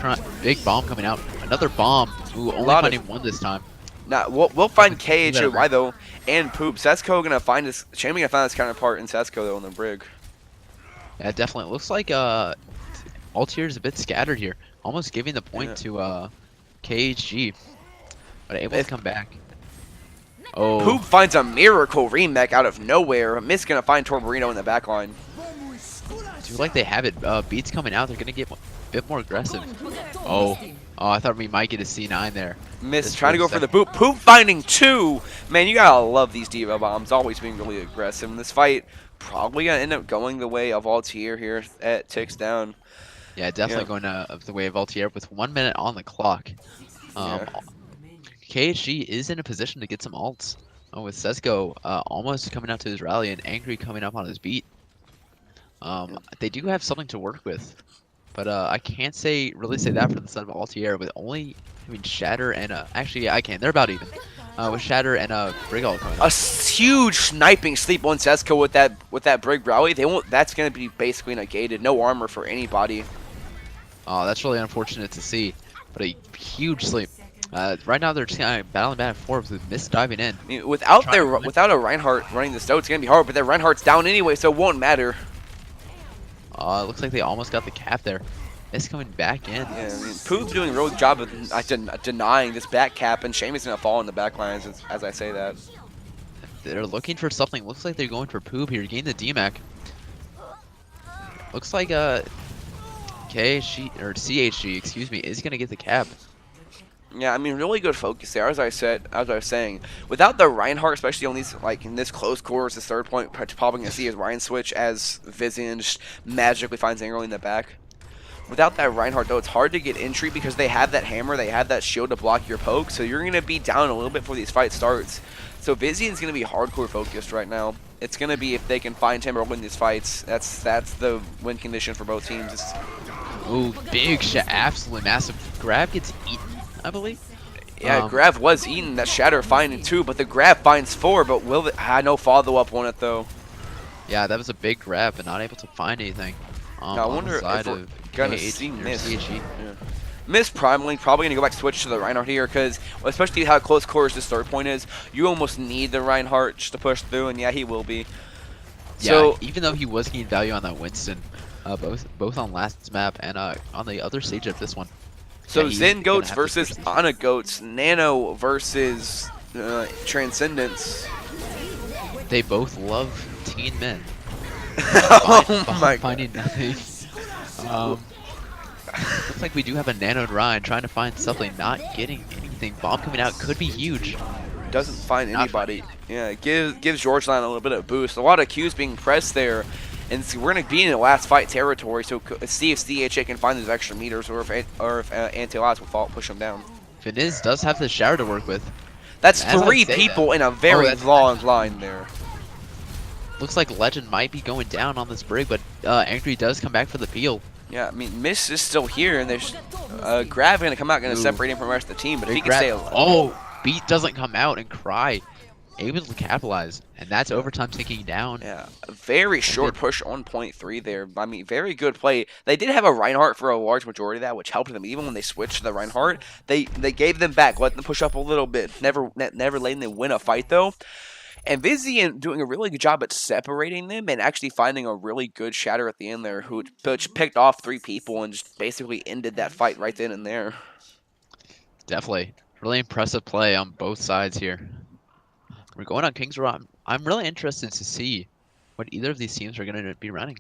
bomb coming out. Another bomb. Ooh, only finding 1 this time. Nah, we'll find KHY though, and Poop. Setco going to find his... Shaming going to find his counterpart in Setco though on the brig. Yeah, definitely. It looks like Altier is a bit scattered here. Almost giving the point to KHG. But able to come back. Oh. Poop finds a miracle remake out of nowhere. Mist gonna find Torberino in the back line. Do like they have it. Beats coming out. They're gonna get a bit more aggressive. Oh, I thought we might get a C9 there. Mist trying to go for the boot. Poop finding 2. Man, you gotta love these Diva bombs. Always being really aggressive. And this fight probably gonna end up going the way of Altier here at ticks down. Yeah, definitely going the way of Altier with 1 minute on the clock. KHG is in a position to get some ults. With Setco almost coming out to his rally and Angry coming up on his beat. They do have something to work with. But I can't really say that for the son of Altier with only Shatter and actually yeah, I can. They're about even. With Shatter and Brigall coming up. A huge sniping sleep on Setco with that Brig rally. That's gonna be basically negated. No armor for anybody. Oh, that's really unfortunate to see. But a huge sleep. Right now they're just kind of battling back and forth with Mist diving in. I mean, without a Reinhardt running the stow, it's gonna be hard. But their Reinhardt's down anyway, so it won't matter. It looks like they almost got the cap there. Mist coming back in. Yeah, I mean, Poop's doing a really good job of denying this back cap, and Shaman's gonna fall in the back lines as I say that. They're looking for something. Looks like they're going for Poop here, getting the DMAC. Looks like CHG, excuse me, is gonna get the cap. Yeah, I mean, really good focus there. As I was saying, without the Reinhardt, especially on these in this close quarters, the third point probably gonna see is Ryan switch as Vizian just magically finds Angry in the back. Without that Reinhardt though, it's hard to get entry because they have that hammer, they have that shield to block your poke, so you're gonna be down a little bit before these fights starts. So Vizian's gonna be hardcore focused right now. It's gonna be if they can find him or win these fights. That's the win condition for both teams. Ooh, big shot, absolutely massive. Grab gets eaten, I believe. Yeah, Grab was eaten. That Shatter finding 2, but the Grab finds 4. But no follow up on it though. Yeah, that was a big grab, but not able to find anything. Now, I wonder if we're gonna see Mist. Yeah. Mist probably gonna go back switch to the Reinhardt here because, especially how close quarters this third point is, you almost need the Reinhardt just to push through, and yeah, he will be. Yeah, so, even though he was getting value on that Winston, both on last map and on the other stage of this one. So yeah, Zen Goats versus Ana Goats, Nano versus Transcendence. They both love teen men. Oh my finding nothing. Looks like we do have a Nano Ryan trying to find something, not getting anything. Bomb coming out could be huge. Doesn't find anybody. Yeah, gives Georgeline a little bit of boost. A lot of Qs being pressed there. And so we're going to be in the last fight territory, so see if CHA can find those extra meters or if Anti-Last will push them down. Finiz does have the shower to work with. That's 3 people in a very long line there. Looks like Legend might be going down on this brig, but Angry does come back for the peel. Yeah, I mean, Mist is still here, and there's Grav going to come out, going to separate him from the rest of the team, but if he can stay alive. Oh, Beat doesn't come out and Cry able to capitalize, and that's Yeah. overtime ticking down. Yeah, a very And short then, push on point three there. I mean, very good play. They did have a Reinhardt for a large majority of that, which helped them. Even when they switched to the Reinhardt, they gave them back, let them push up a little bit. Never letting them win a fight though. And Vizian doing a really good job at separating them and actually finding a really good shatter at the end there, which picked off 3 people and just basically ended that fight right then and there. definitely, really impressive play on both sides here. We're going on Kings Row. I'm really interested to see what either of these teams are going to be running.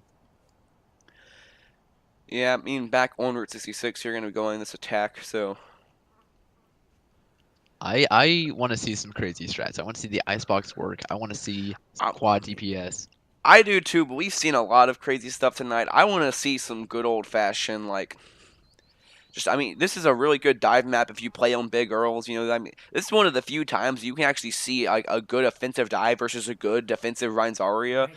Yeah, I mean, back on Route 66, you're going to be going this attack, so I want to see some crazy strats. I want to see the icebox work. I want to see some I, quad DPS. I do too, but we've seen a lot of crazy stuff tonight. I want to see some good old-fashioned, like, just, I mean, this is a really good dive map if you play on big Earls. You know, I mean, this is one of the few times you can actually see like a good offensive dive versus a good defensive Rhines-Aria.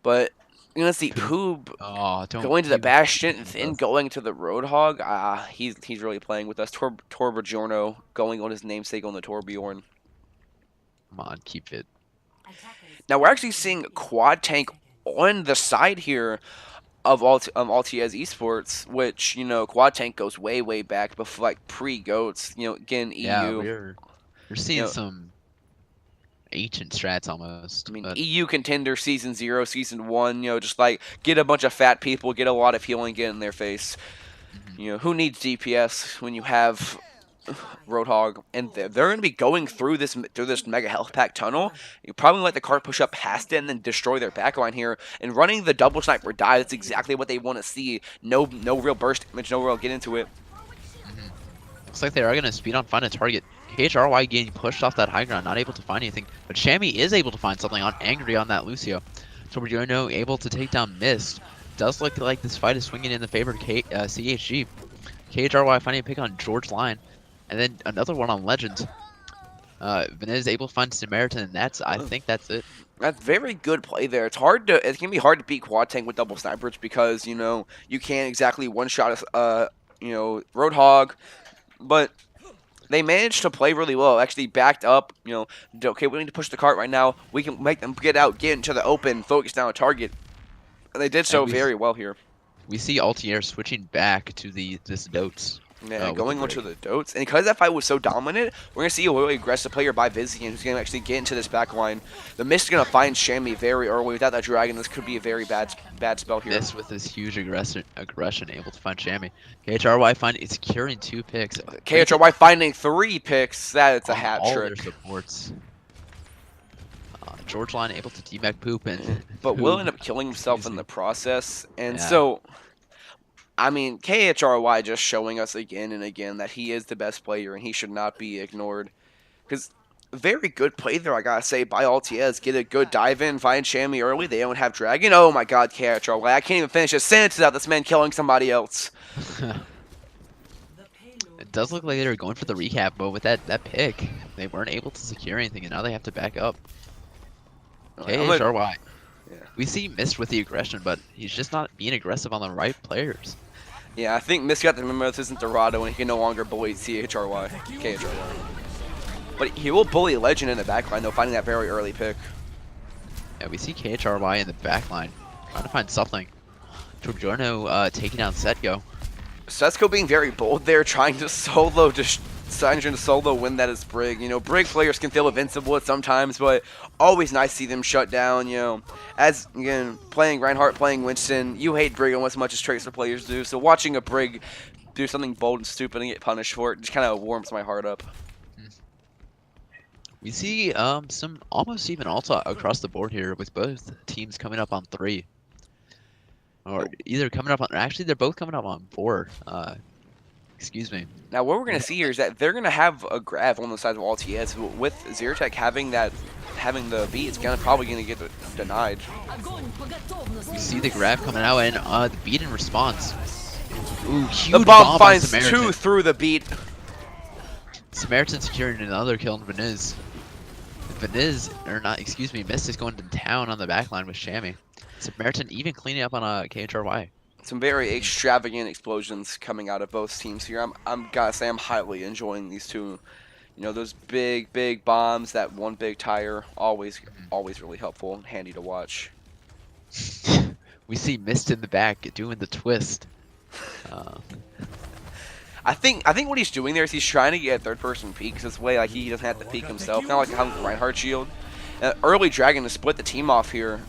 But you're going to see Poob Oh, don't going to the even Bastion and with then us. going to the Roadhog. He's really playing with us. Torbjorno going on his namesake on the Torbjorn. Come on, keep it. Now we're actually seeing Quad Tank on the side here of Altiez Esports, which, you know, Quad Tank goes way back before, like, pre-Goats. You know, again, Yeah, EU. we're You seeing know, some ancient strats almost, I mean, but EU contender season 0, season 1. You know, just like get a bunch of fat people, get a lot of healing, get in their face. mhm. You know, who needs DPS when you have Roadhog, and they're going to be going through this mega health pack tunnel. You probably let the cart push up past it and then destroy their backline here. And running the double sniper dive, that's exactly what they want to see. No real burst damage, no real get into it. Mhm. Looks like they are gonna speed on find a target. KHRY getting pushed off that high ground, not able to find anything, but Shammy is able to find something on Angry on that Lucio. Torbjorno able to take down Mist. Does look like this fight is swinging in the favor of CHG. KHRY finding a pick on George Line, and then another one on Legend. Venez able to find Samaritan, and I think that's it. That's very good play there. It can be hard to beat Quad Tank with double snipers because, you know, you can't exactly one-shot, you know, Roadhog, but they managed to play really well. Actually backed up, you know, okay, we need to push the cart right now. We can make them get out, get into the open, focus down a target. And they did so And very well here. we see Altier switching back to this Dotes. Yeah, With the going onto break. the Dotes. And because that fight was so dominant, we're going to see a really aggressive player by Vizian who's going to actually get into this back line. The Mist is going to find Shammy very early. Without that Dragon, this could be a very bad spell here. This with this huge aggression, able to find Shammy. KHRY securing 2 picks. KHRY finding 3 picks. That's a On hat all trick. their supports. George Line able to D-Mac Poop, and But Poop, will end up killing himself in excuse the me. process. And Yeah. so, I mean, KHRY just showing us again and again that he is the best player and he should not be ignored. Because very good play there, I gotta say, by Altiez. Get a good dive in, find Shammy early. They don't have Dragon. Oh my god, KHRY. I can't even finish a sentence without this man killing somebody else. It does look like they were going for the recap, but with that pick, they weren't able to secure anything, and now they have to back up. KHRY. Yeah. We see Mist with the aggression, but he's just not being aggressive on the right players. Yeah, I think Miss got to remember this isn't Dorado and he can no longer bully KHRY. But he will bully Legend in the backline, though, finding that very early pick. Yeah, we see KHRY in the back line, trying to find something. Torbjorno taking down Setco. Setco being very bold there, trying to solo win that as Brig. You know, Brig players can feel invincible at sometimes, but always nice to see them shut down, you know. As, again, playing Reinhardt, playing Winston, you hate Brig almost as much as Tracer players do, so watching a Brig do something bold and stupid and get punished for it just kind of warms my heart up. We see some almost even ulta across the board here, with both teams coming up on 3. Or either coming up on, actually they're both coming up on 4. Excuse me. Now, what we're going to see here is that they're going to have a grab on the side of LTS. With Zyrtec having the beat, it's probably going to get denied. We see the grab coming out, and the beat in response. Ooh, huge The bomb bomb on finds Samaritan. 2 through the beat. Samaritan securing another kill on Venez. Mist is going to town on the backline with Shammy. Samaritan even cleaning up on a KHRY. Some very extravagant explosions coming out of both teams here. I'm gotta say I'm highly enjoying these two You know, those big bombs, that one big tire, always really helpful and handy to watch. We see Mist in the back doing the twist. I think what he's doing there is he's trying to get a third-person peek, this way like he doesn't have to peek himself, kind of like having Reinhardt shield. Early Dragon to split the team off here.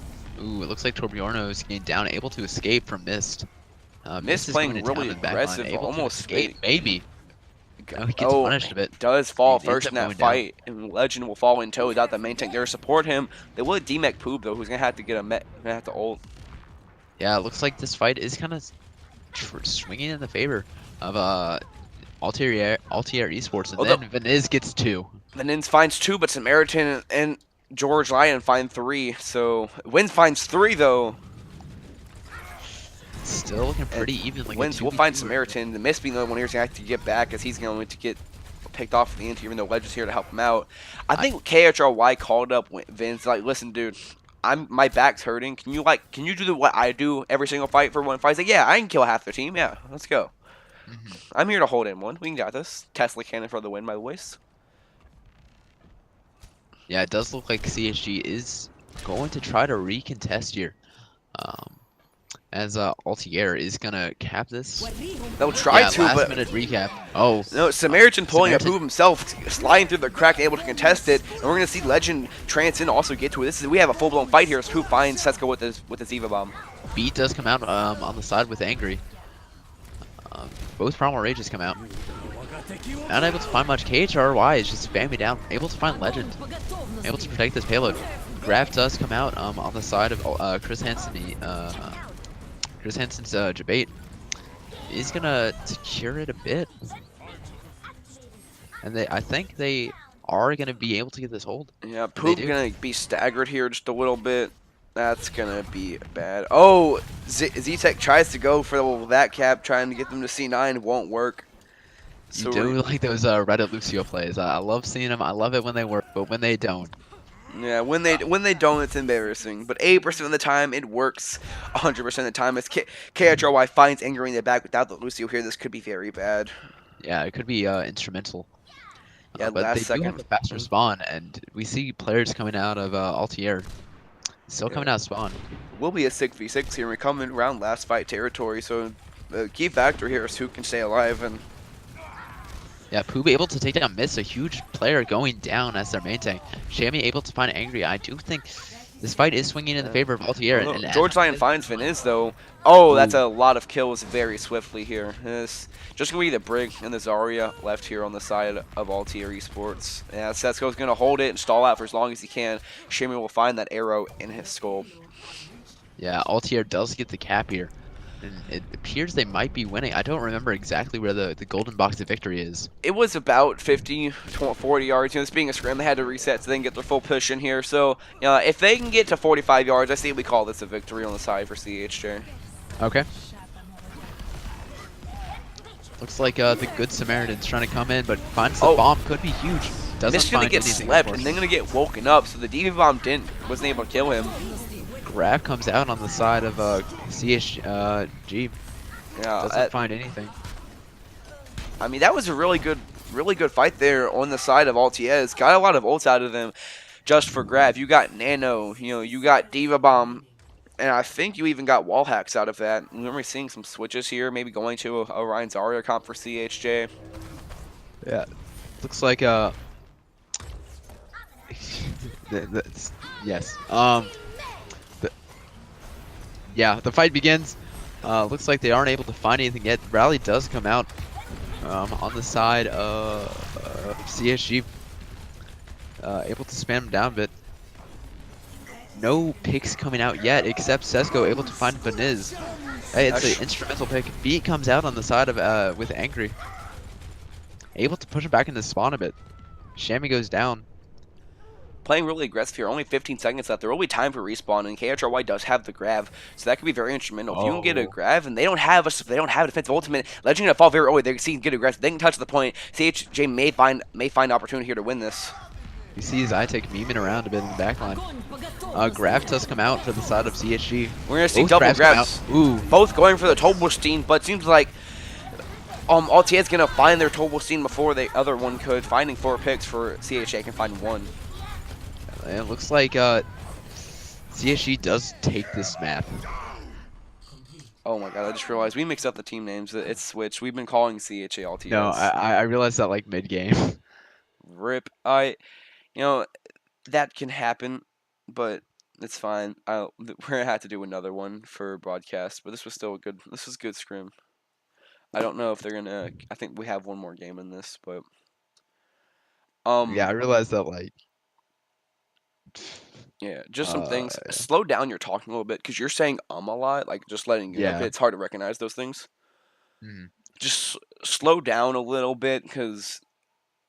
Ooh, it looks like Torbjorno is getting down, able to escape from Mist. Mist is playing going to really town in the back aggressive, line, able to almost escape, fading. maybe. No, he gets punished a bit. Does fall He ends first up in that going fight, and Legend will fall in tow without the main tank there to support him. They will demech Poop though, who's gonna have to get a gonna have to ult. Yeah, it looks like this fight is kind of swinging in the favor of Altier Esports, and then Veniz gets 2. Veniz finds 2, but Samaritan and George Lyon find 3. So Wins finds 3 though. Still looking pretty even. Like Wins will find Samaritan. The Mist being the only one here's gonna have to get back, as he's going to get picked off at the end, even though Ledge is here to help him out. I think KHRY called up Vince like, listen, dude, my back's hurting. Can you do what I do every single fight for one fight? He's like, yeah, I can kill half their team. Yeah, let's go. I'm here to hold in one. We can got this. Tesla cannon for the win, by the waist. Yeah, it does look like CSG is going to try to recontest here. As Altier is gonna cap this. They'll try to, last but minute recap. Oh no, Samaritan pulling a Poop himself, sliding through the crack, able to contest it, and we're gonna see Legend Trance in also get to it. We have a full blown fight here as Poop finds Setca with his Eva bomb. Beat does come out on the side with Angry. Both Primal Rages come out. Not able to find much. KHRY is just spamming down. Able to find Legend. Able to protect this payload. Graf does come out on the side of Chris Hansen. Chris Hansen's Jabate is gonna secure it a bit, and I think they are gonna be able to get this hold. Yeah, Poop gonna be staggered here just a little bit. That's gonna be bad. Oh, Z-Tech tries to go for that cap, trying to get them to C9, won't work. So you do like those Reddit Lucio plays. I love seeing them. I love it when they work, but when they don't. Yeah, when they don't, it's embarrassing. But 80% of the time, it works. 100% of the time, as KHRY finds Angry in the back without the Lucio here, this could be very bad. Yeah, it could be instrumental. Yeah, but they do have a faster spawn, and we see players coming out of Altier. Still coming out of spawn. Will be a 6v6 here. We're coming around last fight territory, so the key factor here is who can stay alive. And yeah, Poop able to take down Mist, a huge player going down as their main tank. Shammy able to find Angry. I do think this fight is swinging in the favor of Altier. And George Lyon finds Veniz though. Oh, that's a lot of kills very swiftly here. It's just going to be the Brig and the Zarya left here on the side of Altier Esports. Yeah, Setco's going to hold it and stall out for as long as he can. Shammy will find that arrow in his skull. Yeah, Altier does get the cap here. And it appears they might be winning. I don't remember exactly where the golden box of victory is. It was about 50, 40 yards. You know, this being a scrim, they had to reset so they can get their full push in here. So, if they can get to 45 yards, I say we call this a victory on the side for CHJ. Okay. Looks like the good Samaritan's trying to come in, but finds the bomb. Could be huge. Doesn't going to get slept, and then going to get woken up. So the DV bomb wasn't able to kill him. Graf comes out on the side of CSG. Yeah, doesn't find anything. I mean, that was a really good fight there on the side of Altiez. Got a lot of ults out of them just for Graf. You got Nano, you got Diva Bomb, and I think you even got wall hacks out of that. We're seeing some switches here, maybe going to a Ryan Zarya comp for CHJ. Yeah, looks like yes. Yeah, the fight begins. Looks like they aren't able to find anything yet. Rally does come out on the side of CSG. Able to spam him down a bit. No picks coming out yet, except Sesko able to find Veniz. Hey, it's an instrumental pick. Beat comes out on the side of with Angry. Able to push him back into spawn a bit. Shammy goes down. Playing really aggressive here. Only 15 seconds left. There will be time for respawn, and KHRY does have the grab, so that could be very instrumental. If you can get a grab, and they don't have a defensive ultimate, Legend gonna fall very early. They can get aggressive. They can touch the point. CHJ may find opportunity here to win this. You see his Itek memeing around a bit in the backline. Graf does come out for the side of CHG. We're gonna see double grabs. Ooh. Both going for the Tobelstein, but seems like Altier's gonna find their total scene before the other one could, finding 4 picks for CHA can find 1. It looks like CSG does take this map. Oh my god, I just realized we mixed up the team names. It's switched. We've been calling CHA No, LTS. I realized that like mid game. Rip. You know, that can happen, but it's fine. We're gonna have to do another one for broadcast, but this was still a good. This was good scrim. I don't know if they're gonna. I think we have one more game in this, but Yeah, I realized that like yeah, just some uh things. Slow down your talking a little bit because you're saying a lot. Like just letting you know, 'cause yeah. it's hard to recognize those things. Mhm. Just slow down a little bit because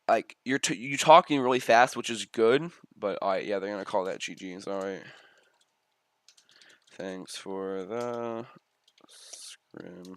like you talking really fast, which is good. But alright, yeah, they're gonna call that GG's. Alright. Thanks for the scrim.